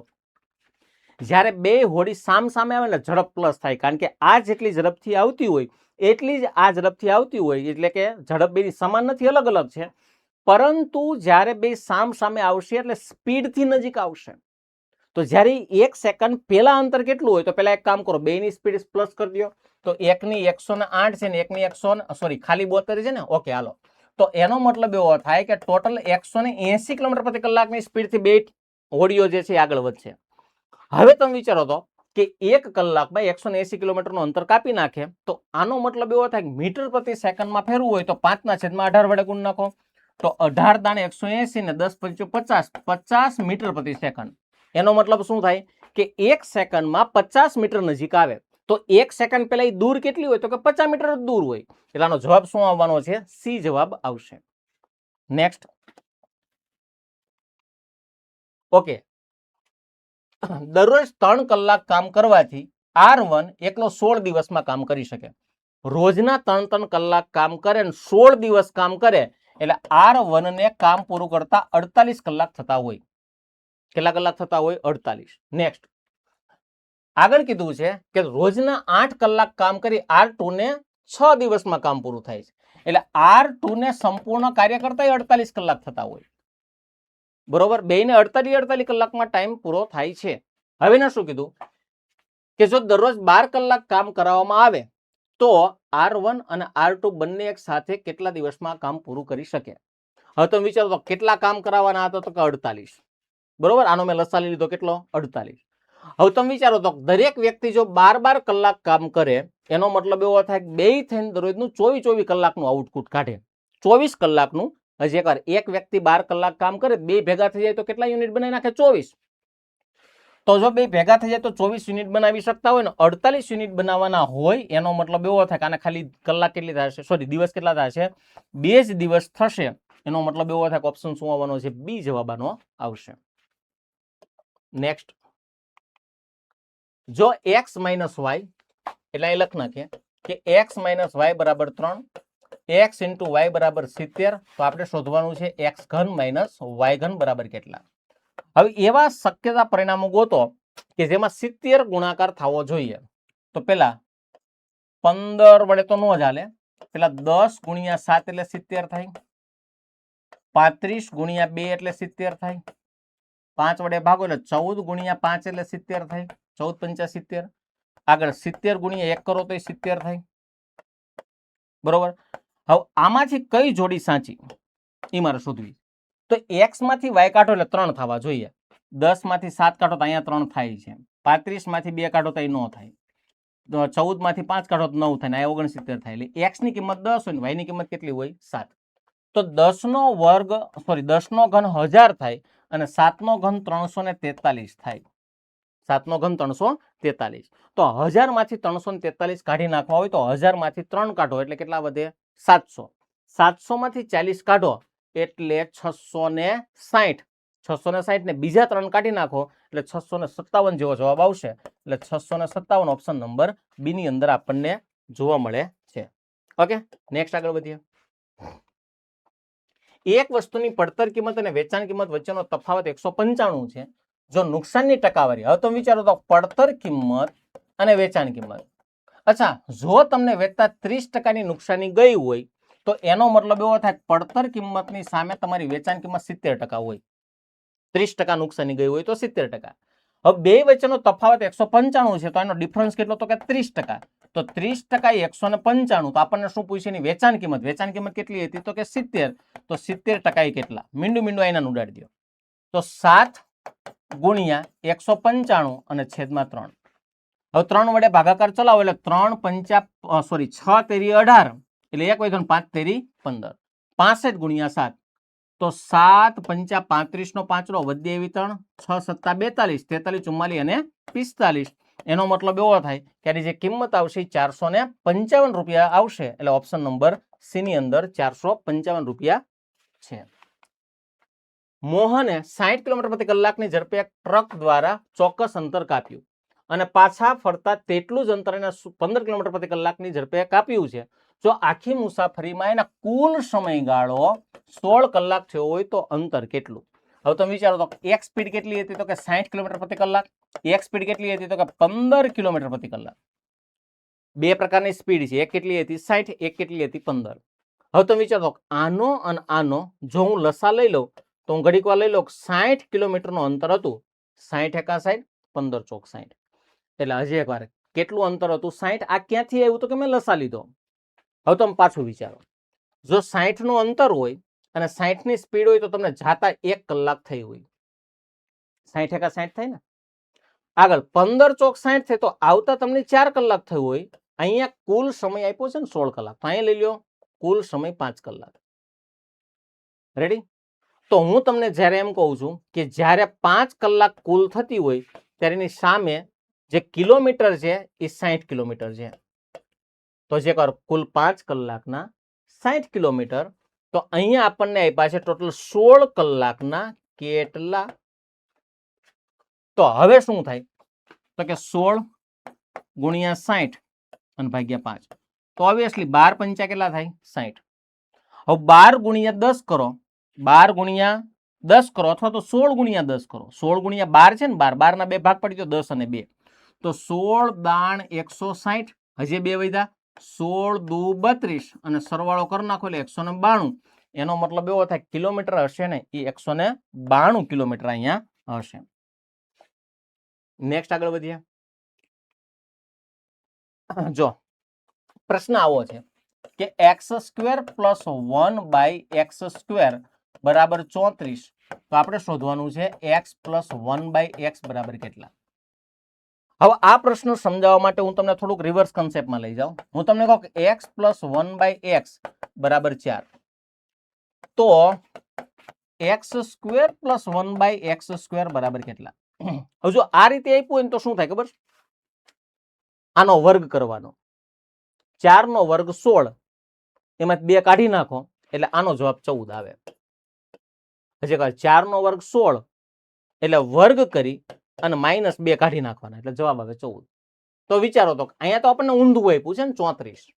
જ્યારે બે હોડી સામસામે આવે ને ઝડપ પ્લસ થાય કારણ કે આ જેટલી ઝડપથી આવતી હોય એટલી જ આ ઝડપથી આવતી હોય એટલે કે ઝડપ બેની સમાન નથી અલગ અલગ છે પરંતુ જ્યારે બે સામસામે આવશે એટલે સ્પીડથી નજીક આવશે તો જ્યારે 1 સેકન્ડ પહેલા અંતર કેટલું હોય તો પહેલા એક કામ કરો બેની સ્પીડ પ્લસ કરી દો તો એકની 108 છે ને એકની 100 સોરી ખાલી 72 છે ને ઓકે હાલો તો એનો મતલબ એવો થાય કે ટોટલ 180 કિલોમીટર પ્રતિ કલાકની સ્પીડથી બે હોડીઓ જે છે આગળ વધશે હવે તમે વિચારો તો કે 1 કલાકમાં 180 કિલોમીટરનું અંતર કાપી નાખે તો આનો મતલબ એવો થાય કે મીટર પ્રતિ સેકન્ડમાં ફેરવું હોય તો 5/18 વડે ગુણ નાખો તો 18 દાણે 180 ને 10 × 50 50 મીટર પ્રતિ સેકન્ડ એનો મતલબ શું થાય કે 1 સેકન્ડમાં 50 મીટર નજીક આવે તો 1 સેકન્ડ પહેલા એ દૂર કેટલી હોય તો કે 50 મીટર જ દૂર હોય એટલે આનો જવાબ શું આવવાનો છે સી જવાબ આવશે નેક્સ્ટ ઓકે દરરોજ 3 કલાક કામ કરવાથી R1 એકલો 16 દિવસમાં કામ કરી શકે રોજના 3 કલાક કામ કરે ને 16 દિવસ કામ કરે એટલે R1 ને કામ પૂરું કરતા 48 કલાક થતા હોય કેટલા કલાક થતા હોય 48 નેક્સ્ટ આગળ કીધું છે કે રોજના 8 કલાક કામ કરી R2 ને 6 દિવસમાં કામ પૂરું થાય છે એટલે R2 ને સંપૂર્ણ કાર્ય કરતા 48 કલાક થતા હોય બરોબર બેને 48 કલાકમાં ટાઈમ પૂરો થાય છે હવે ને શું કીધું કે જો દરરોજ 12 કલાક કામ કરાવવામાં આવે તો R1 અને R2 બંને એક સાથે કેટલા દિવસમાં કામ પૂરું કરી શકે હવે તમે વિચારો તો કેટલા કામ કરાવવાના હતા તો કે 48 બરોબર આનો મેં લસા લીધો કેટલો 48 હવે તમે વિચારો તો દરેક વ્યક્તિ જો 12 કલાક કામ કરે એનો મતલબ એવો થાય કે બે થઈને દરરોજનું 24 કલાકનું આઉટપુટ કાઢે 24 કલાકનું હજી એકવાર એક વ્યક્તિ 12 કલાક કામ કરે બે ભેગા થઈ જાય તો કેટલા યુનિટ બનાવી નાખે 24 તો જો બે ભેગા થઈ જાય તો 24 યુનિટ બનાવી શકતા હોય ને 48 યુનિટ બનાવવાના હોય એનો મતલબ એવો થાય કે આને ખાલી કલાક કેટલી થશે સોરી દિવસ કેટલા થશે 2 જ દિવસ થશે એનો મતલબ એવો થાય કે ઓપ્શન શું આવવાનો છે બી જવાબ આનો આવશે નેક્સ્ટ જો x - y એટલે એ લખ નાખીએ કે x - y બરાબર 3 x * y બરાબર 70 તો આપણે શોધવાનું છે x ઘન - y ઘન બરાબર કેટલા હવે એવા શક્યતા પરિણામો ગોતો કે જેમાં 70 ગુણાકાર થવો જોઈએ તો પેલા 15 વડે તો નો ચાલે પેલા 10 × 7 એટલે 70 થાય 35 × 2 એટલે 70 થાય 5 વડે ભાગો એટલે 14 × 5 એટલે 70 થાય 14 × 5 70 આગળ 70 × 1 કરો તો 70 થાય બરોબર હવે આમાંથી કઈ જોડી સાચી એ મારે શોધવી તો x માંથી y કાઢો એટલે 3 થવા જોઈએ 10 માંથી 7 કાઢો તો અહીંયા 3 થાય છે 35 માંથી 2 કાઢો તો ન થાય 14 માંથી 5 કાઢો તો 9 થાય ને 69 થાય એટલે x ની કિંમત 10 હોય ને y ની કિંમત કેટલી હોય 7 તો 10 નો વર્ગ સોરી 10 નો ઘન 1000 થાય અને 7 નો ઘન 343 થાય 7 નો ઘન 343 43. તો 1000 માંથી 343 કાઢી નાખવા હોય તો 1000 માંથી 3 કાઢો એટલે કેટલા વધે? 700. 700 માંથી 40 કાઢો એટલે 660. 660 ને બીજા 3 કાઢી નાખો એટલે 657 જેવો જવાબ આવશે. એટલે 657 ઓપ્શન નંબર બી ની અંદર આપણને જોવા મળે છે. ઓકે, નેક્સ્ટ આગળ વધીએ. એક વસ્તુની પડતર કિંમત અને વેચાણ કિંમત વચ્ચેનો તફાવત 195 છે. જો નુકસાનની ટકાવારી, હવે તમે વિચારો તો પડતર કિંમત અને વેચાણ કિંમત. અચ્છા, જો તમને વેચતા 30% નુકસાની ગઈ હોય તો એનો મતલબ એવો થાય પડતર કિંમતની સામે તમારી વેચાણ કિંમત 70% હોય. 30% નુકસાની ગઈ હોય તો 70%. હવે બે વચ્ચેનો તફાવત 195 છે તો એનો ડિફરન્સ કેટલો? તો કે 30%. તો 30% 195. તો આપણને શું પૂછ્યું? એની વેચાણ કિંમત. વેચાણ કિંમત કેટલી હતી? તો કે 70. તો 70% કેટલા? મીંડું આઈને ઉડાડી દો. તો 7 ગુણ્યા 195 અને છેદમાં 3. હવે 3 વડે ભાગાકાર ચલાવો એટલે 3 5 6 તેરી 18 એટલે 1 વધ્યો 5 તેરી 15. 65 ગુણ્યા 7 તો 7 5 35 નો 5 વધે એવી 3 6 7 42 43 44 અને 45. એનો મતલબ એવો થાય કે આની જે કિંમત આવશે 455 રૂપિયા આવશે. એટલે ઓપ્શન નંબર સી ની અંદર 455 રૂપિયા છે. મોહને 60 કિલોમીટર પ્રતિ કલાકની ઝડપે એક ટ્રક દ્વારા ચોક્કસ અંતર કાપ્યું અને પાછા ફરતા તેટલું જ અંતર એને 15 કિલોમીટર પ્રતિ કલાકની ઝડપે કાપ્યું છે. જો આખી મુસાફરીમાં એના કુલ સમયગાળો 16 કલાક થયો હોય તો અંતર કેટલું? હવે તમે વિચારો તો એક સ્પીડ કેટલી હતી? તો કે 60 કિલોમીટર પ્રતિ કલાક. એક સ્પીડ કેટલી હતી? તો કે 15 કિલોમીટર પ્રતિ કલાક. બે પ્રકારની સ્પીડ છે. એક કેટલી હતી? 60. એક કેટલી હતી? 15. હવે તમે વિચારો આનો અને આનો જો હું લસા લઈ લઉં તો હું ઘડીક વાર લઈ લઉં 60 કિલોમીટરનું અંતર હતું. 60 એકા 60, 15 ચોક 60. એટલે હજી એક વાર કેટલું અંતર હતું? 60. આ ક્યાંથી આવ્યું? તો કે મેં લસા લીધો. હવે તમે પાછું વિચારો, જો 60 નું અંતર હોય અને 60 ની સ્પીડ હોય તો તમને જાતા 1 કલાક થઈ હોય. 60 એકા 60 થાય ને. આગળ 15 ચોક 60 થાય તો આવતા તમને 4 કલાક થયું હોય. અહીંયા કુલ સમય આપ્યો છે ને 16 કલાક. તો અહીંયા લઈ લો કુલ સમય 5 કલાક. રેડી? તો હું તમને જ્યારે એમ કહું છું કે જ્યારે 5 કલાક કુલ થતી હોય ત્યારે એની સામે જે કિલોમીટર છે એ 60 કિલોમીટર છે. તો જે કુલ 5 કલાકના 60 કિલોમીટર. તો અહીંયા આપણને આપ્યા છે ટોટલ 16 કલાકના કેટલા? તો હવે શું થાય? તો કે 16 ગુણ્યા 60 અને ભાગ્યા 5. તો ઓબ્વિયસલી 12 પંચા કેટલા થાય? 60. હવે 12 ગુણ્યા 10 કરો. 12 ગુણ્યા 10 કરો અથવા તો 16 ગુણ્યા 10 કરો. 16 ગુણ્યા 12 છે ને 12. 12 ના બે ભાગ પડી તો 10 અને 2. તો 16 દાણ 160. હજી બે વધ્યા. 16 દુ 32 અને સરવાળો કરી નાખો એટલે 192. એનો મતલબ એવો થાય કિલોમીટર હશે ને એ 192 કિલોમીટર અહીંયા હશે. નેક્સ્ટ આગળ વધીએ. જો પ્રશ્ન આવો છે કે x² + 1/x² બરાબર 34. તો આપણે શોધવાનું છે x + 1/x બરાબર કેટલા. હવે આ પ્રશ્ન સમજાવવા માટે હું તમને થોડુંક રિવર્સ કન્સેપ્ટમાં લઈ જાઉં. હું તમને કહું કે x + 1/x બરાબર 4. તો x² + 1/x² બરાબર કેટલા? હવે જો આ રીતે આપ્યું હોય ને તો શું થાય ખબર? આનો વર્ગ કરવાનો. 4 નો વર્ગ 16. એમાં 2 કાઢી નાખો એટલે આનો જવાબ 14 આવે. હજી 4 નો વર્ગ 16 એટલે વર્ગ કરી અને -2 કાઢી નાખવાના એટલે જવાબ આવે 14. તો વિચારો તો અહીંયા તો આપણને ઊંધું આપ્યું છે ને 34.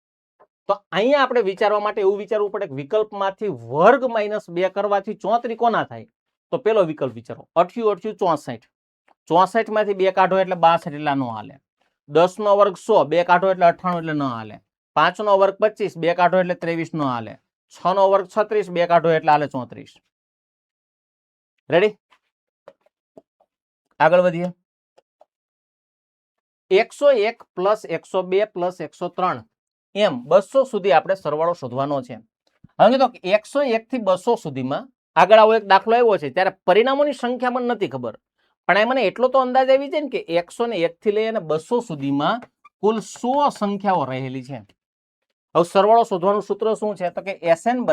તો અહીંયા આપણે વિચારવા માટે એવું વિચારવું પડે કે વિકલ્પમાંથી વર્ગ -2 કરવાથી 34 કોના થાય? તો પેલો વિકલ્પ વિચારો 8 × 8 = 64. 64 માંથી 2 કાઢો એટલે 62 એટલે નો હાલે. 10 નો વર્ગ 100 2 કાઢો એટલે 98 એટલે ન હાલે. 5 નો વર્ગ 25 2 કાઢો એટલે 23 ન હાલે. 6 નો વર્ગ 36 2 કાઢો એટલે હાલે 34. રેડી? આગળ વધીએ. 101 + 102 + 103 એમ 200 સુધી આપણે સરવાળો શોધવાનો છે. હવે તો 101 થી 200 સુધીમાં આગળ આવો એક દાખલો આવ્યો છે ત્યારે પરિણામોની સંખ્યા મને નથી ખબર, પણ એ મને એટલો તો અંદાજ આવી છે ને કે 101 થી લઈ અને 200 સુધીમાં કુલ 100 સંખ્યાઓ રહેલી છે. હવે સરવાળો શોધવાનું સૂત્ર શું છે? તો કે SN =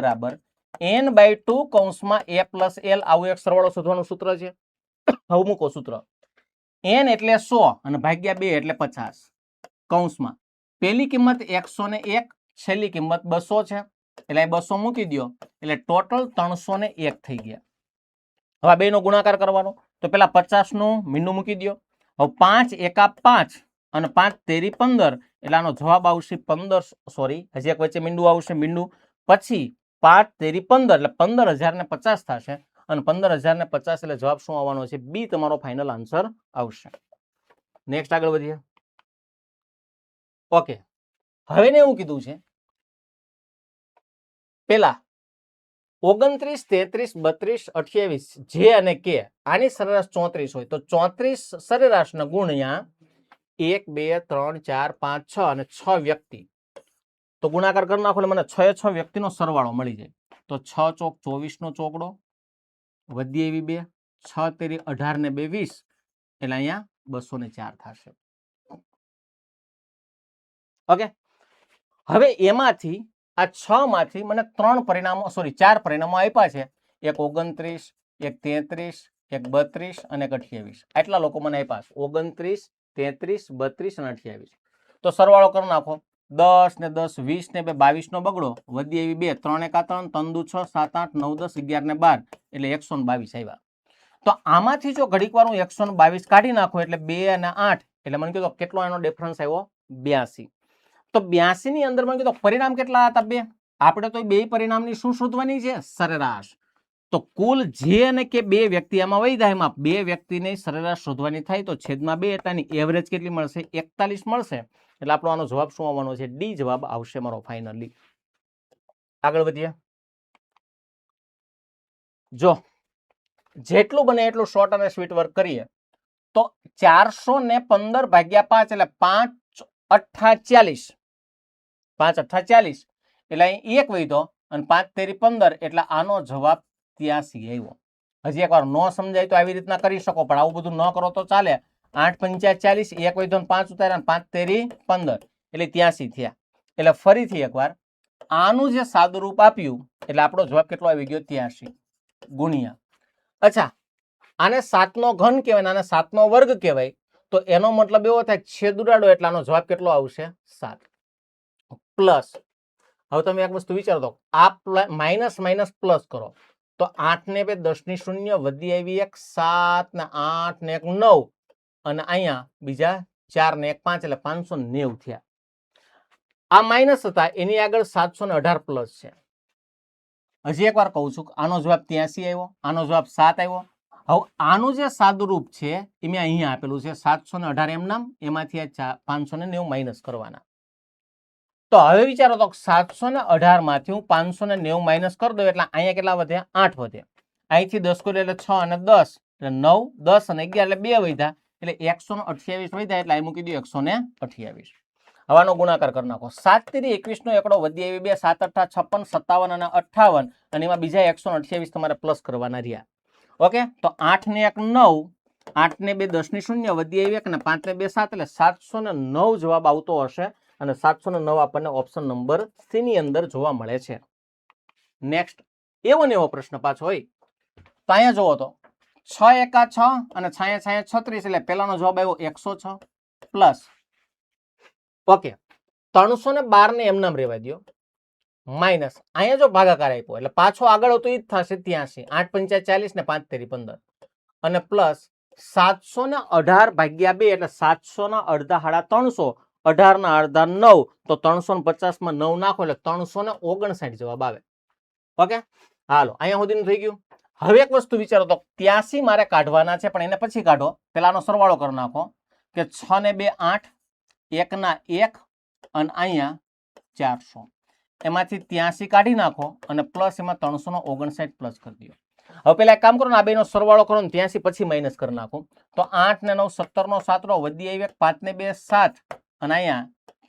n/2 (a + l) આવું એક સરવાળો શોધવાનું સૂત્ર છે. હવે મૂકો સૂત્ર. n એટલે 100 અને ભાગ્યા 2 એટલે 50 કૌંસમાં પહેલી કિંમત 101 છેલ્લી કિંમત 200 છે એટલે 200 મૂકી દો એટલે ટોટલ 301 થઈ ગયા. હવે બેનો ગુણાકાર કરવાનો તો પેલા 50 નું મીંડું મૂકી દો. હવે 5 એકા 5 અને 5 તેરી 15 એટલે આનો જવાબ આવશે 15. સોરી, હજી એક વચ્ચે મીંડું આવશે, મીંડું પછી 5 તેરી 15 એટલે 15,050 થશે અને 15,050 એટલે જવાબ શું આવવાનો છે? બી તમારો ફાઇનલ આન્સર આવશે. નેક્સ્ટ આગળ વધીએ. ઓકે, હવે ને એવું કીધું છે પેલા 29, 33, 32, 28 જે અને કે આની સરેરાશ 34 હોય તો 34 સરેરાશના ગુણ્યા 1, 2, 3, 4, 5, 6 અને 6 વ્યક્તિ તો ગુણાકાર કરી નાખો એટલે મને 6 વ્યક્તિનો સરવાળો મળી જાય. તો 6 ચોક 24 નો ચોકડો વધી એવી 2, 6 તેરી 18 ને 2 20 એટલે અહીંયા 204 થશે. ઓકે, હવે એમાંથી આ 6 માંથી મને 4 પરિણામો આપ્યા છે. એક 29, એક 33, એક 32 અને એક 28. આટલા લોકો મને આપ્યા છે 29, 33, 32 અને 28. તો સરવાળો કરી નાખો. 10 ને 10 20 ને 2 22 નો બગડો વધી એવી 2 3 એકા 3 3 દુ 6 7 8 9 10 11 ને 12 એટલે 122 આવ્યા. તો આમાંથી જો ઘડીક વાર હું 122 કાઢી નાખું એટલે 2 અને 8 એટલે મને કીધું કેટલો એનો ડિફરન્સ આવ્યો? 82. તો 82 ની અંદર મને કીધું પરિણામ કેટલા હતા? 2. આપણે તો બે પરિણામની શું શોધવાની છે? સરેરાશ. તો કુલ જે અને કે બે વ્યક્તિ આમાં વહી જાય, એમાં બે વ્યક્તિની સરેરાશ શોધવાની થાય તો છેદમાં 2 એટલાની એવરેજ કેટલી મળશે? 41 મળશે. એટલે આપણો આનો જવાબ શું આવવાનો છે? ડી જવાબ આવશે મારો ફાઇનલી. આગળ વધીએ. જો જેટલું બને એટલું શોર્ટ અને સ્વીટ વર્ક કરીએ તો 415 ભાગ્યા 5 એટલે 5 8 40. 5 8 40 એટલે અહીં 1 વધ્યો અને 5 તેરી 15 એટલે આનો જવાબ 83 આવ્યો. હજી એકવાર ન સમજાય તો આવી રીતના કરી શકો, પણ આવું બધું ન કરો તો ચાલે. 8 5 40, 1 વધ્યો અને 5 ઉતાર્યા, 5 તેરી 15 એટલે 83 થયા. એટલે ફરીથી એકવાર આનું જે સાદું રૂપ આપ્યું એટલે આપણો જવાબ કેટલો આવી ગયો? 83 ગુણ્યા. અચ્છા, આને 7 નો ઘન કહેવાય, આને 7 નો વર્ગ કહેવાય. તો એનો મતલબ એવો થાય છેદ ઉડાડો એટલે આનો જવાબ કેટલો આવશે? 7 પ્લસ. હવે તમે એક વસ્તુ વિચારો તો આ માઇનસ માઇનસ પ્લસ કરો તો 8 ને 2 10 ની 0 વધી આવી 1 7 ને 8 ને 1 9 અને અહીંયા બીજા 4 ને 1 5 એટલે 590 થયા. આ માઇનસ હતા એની આગળ 718 પ્લસ છે. હજી એકવાર કહું છું, આનો જવાબ 83 આવ્યો, આનો જવાબ 7 આવ્યો. હવે આનું જે સાદું રૂપ છે એ મેં અહીંયા આપેલું છે 718 એમ નામ, એમાંથી 590 માઇનસ કરવાના. તો હવે વિચારો તો 718 માંથી હું 590 માઇનસ કરી દઉં એટલે અહીંયા કેટલા વધ્યા? 8 વધ્યા. અહીંથી 10 કર્યું એટલે 6 અને 10 એટલે 9, 10 અને 11 એટલે 2 વધ્યા એટલે 128 વધ્યા એટલે અહીં મૂકી દઉં 128. હવાનો ગુણાકાર કરી નાખો. 7 તેરી 21 નો એકડો વધી આવી 2 7 8 56 57 અને 58 અને એમાં બીજા 128 તમારે પ્લસ કરવાના રહ્યા. ઓકે, તો 8 ને 1 9, 8 ને 2 10 ની 0 વધી આવી 1 અને 5 ને 2 7 એટલે 709 જવાબ આવતો હશે અને 709 આપણને ઓપ્શન નંબર સી ની અંદર જોવા મળે છે. નેક્સ્ટ એવો ને એવો પ્રશ્ન પાછો હોય તો અહીંયા જોવો તો 6 એકા 6 અને 6 6 36 એટલે પહેલાનો જવાબ આવ્યો 106 પ્લસ. ઓકે, 312 ને એમ નામ રહેવા દો માઇનસ. અહીંયા જો ભાગાકાર આપ્યો એટલે પાછો આગળ હતો એ જ થશે 83. 8 5 40 ને 5 તેરી 15 અને પ્લસ 718 ભાગ્યા 2 એટલે 700 ના અડધા હાડા 300, 18 ના અડધા 9 તો 350 માં 9 નાખો એટલે 359 જવાબ આવે. ઓકે, હાલો અહીંયા સુધીનું થઈ ગયું. હવે એક વસ્તુ વિચારો તો 83 મારે કાઢવાના છે પણ એને પછી કાઢો. પેલાનો સરવાળો કરી નાખો કે 6 ને 2 8, 1 ના 1 અને અહીંયા 400. એમાંથી 83 કાઢી નાખો અને પ્લસ એમાં 359 પ્લસ કરી દો. હવે પેલા એક કામ કરો ને, આ બેનો સરવાળો કરો ને 83 પછી માઇનસ કરી નાખો તો 8 ને 9 17 નો 7 વધી આવી 5 ને 2 7 અને અહીંયા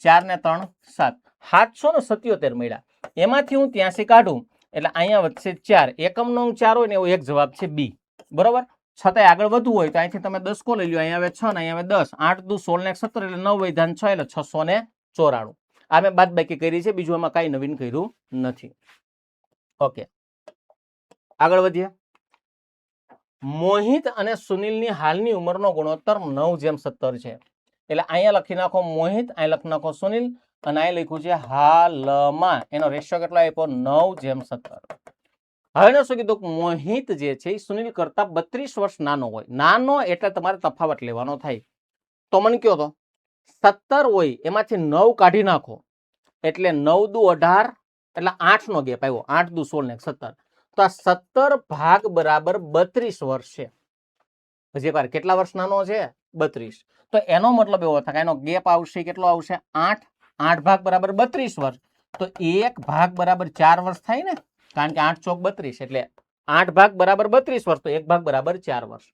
4 ને 3 7 777 મળ્યા. એમાંથી હું 83 કાઢું એટલે અહીંયા વધશે 4. એકમ નો 4 હોય ને એવો એક જવાબ છે બી. બરોબર, છતાંય આગળ વધવું હોય તો અહીંથી તમે 10 કો લઈ લો, અહીંયા આવે 6 ને અહીંયા આવે 10, 8 દુ 16 ને 17 એટલે 9 વધ્યા 6 એટલે 694. આ મેં બાદ બાકી કરી છે, બીજું આમાં કઈ નવીન કર્યું નથી. ઓકે, આગળ વધીએ. મોહિત અને સુનિલની હાલની ઉંમરનો ગુણોત્તર 9:17 છે. એટલે અહીંયા લખી નાખો મોહિત, અહીંયા લખી નાખો સુનિલ, અને અહીંયા લખ્યું છે હાલમાં. એનો રેશિયો કેટલો આપ્યો? 9:17. હવે એને શું કીધું? મોહિત જે છે એ સુનિલ કરતા 32 વર્ષ નાનો હોય. નાનો એટલે તમારે તફાવત લેવાનો થાય. તો મને કયો તો 17 હોય એમાંથી 9 કાઢી નાખો એટલે 9 દુ 18 એટલે 8 નો ગેપ આવ્યો. 8 દુ 16 ને 17. તો આ 17 ભાગ બરાબર 32 વર્ષ છે. હજી એકવાર કેટલા વર્ષ નાનો છે? 32. તો એનો મતલબ એવો થાય કે એનો ગેપ આવશે કેટલો આવશે? 8. 8 ભાગ બરાબર 32 વર્ષ. તો 1 ભાગ બરાબર 4 વર્ષ થાય ને, કારણ કે 8 ચોક 32 એટલે 8 ભાગ બરાબર 32 વર્ષ, તો 1 ભાગ બરાબર 4 વર્ષ.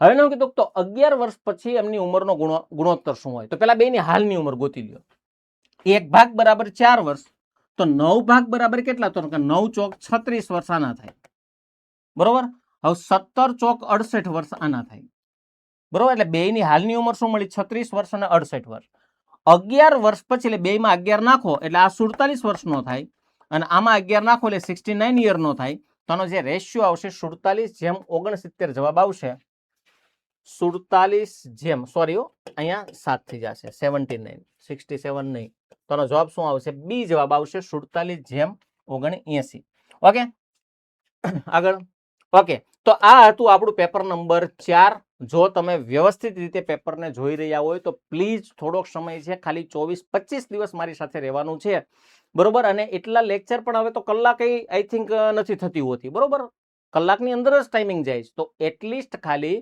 હવે એનું કીધું તો 11 વર્ષ પછી એમની ઉંમરનો ગુણોત્તર શું હોય? તો પેલા બેની હાલની ઉંમર ગોતી લ્યો. 1 ભાગ બરાબર 4 વર્ષ, તો 9 ભાગ બરાબર કેટલા? તો 9 ચોક 36 વર્ષ આના થાય. બરોબર. હવે 17 ચોક 68 વર્ષ આના થાય. બરોબર. એટલે બેની હાલની ઉંમર શું મળી? 36 વર્ષ અને 68 વર્ષ. 11 વર્ષ પછી એટલે બેમાં 11 નાખો એટલે આ 47 વર્ષનો થાય, અને આમાં 11 નાખો એટલે 69 યરનો થાય. તો આનો જે રેશિયો આવશે 47:69 જવાબ આવશે. 47 સોરી અહીંયા 7 થઈ જશે, 79, 67 નહીં. તો આનો જવાબ શું આવશે? બી જવાબ આવશે 47:79. ઓકે, આગળ. ઓકે, તો આ હતું આપણું પેપર નંબર 4. જો તમે વ્યવસ્થિત રીતે પેપરને જોઈ રહ્યા હોય તો પ્લીઝ થોડોક સમય છે, ખાલી 24-25 દિવસ મારી સાથે રહેવાનું છે. બરોબર. અને એટલા લેક્ચર પણ હવે તો કલાક આઈ થિંક નથી થતી હોતી. બરોબર, કલાકની અંદર જ ટાઈમિંગ જાય છે. તો એટલીસ્ટ ખાલી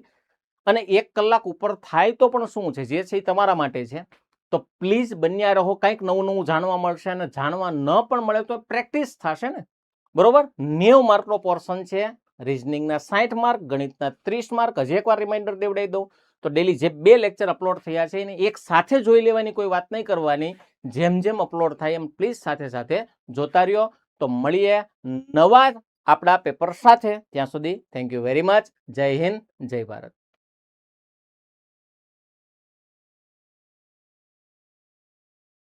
અને 1 કલાક ઉપર થાય તો પણ શું છે, જે છે એ તમારા માટે છે. તો પ્લીઝ બન્યા રહો, કંઈક નવું નવું જાણવા મળશે, અને જાણવા ન પણ મળે તો પ્રેક્ટિસ થશે ને. બરોબર. 90 માર્કનો પોર્શન છે. રીઝનિંગના 60 માર્ક, ગણિતના 30 માર્ક. હજી એકવાર રિમાઇન્ડર દેવડાવી દઉં તો ડેલી જે 2 લેક્ચર અપલોડ થયા છે એને એક સાથે જોઈ લેવાની કોઈ વાત નહીં કરવાની. જેમ જેમ અપલોડ થાય એમ પ્લીઝ સાથે સાથે જોતા રહ્યો. તો મળીએ નવા આપણા પેપર સાથે. ત્યાં સુધી થેન્ક યુ વેરી મચ. જય હિન્દ, જય ભારત.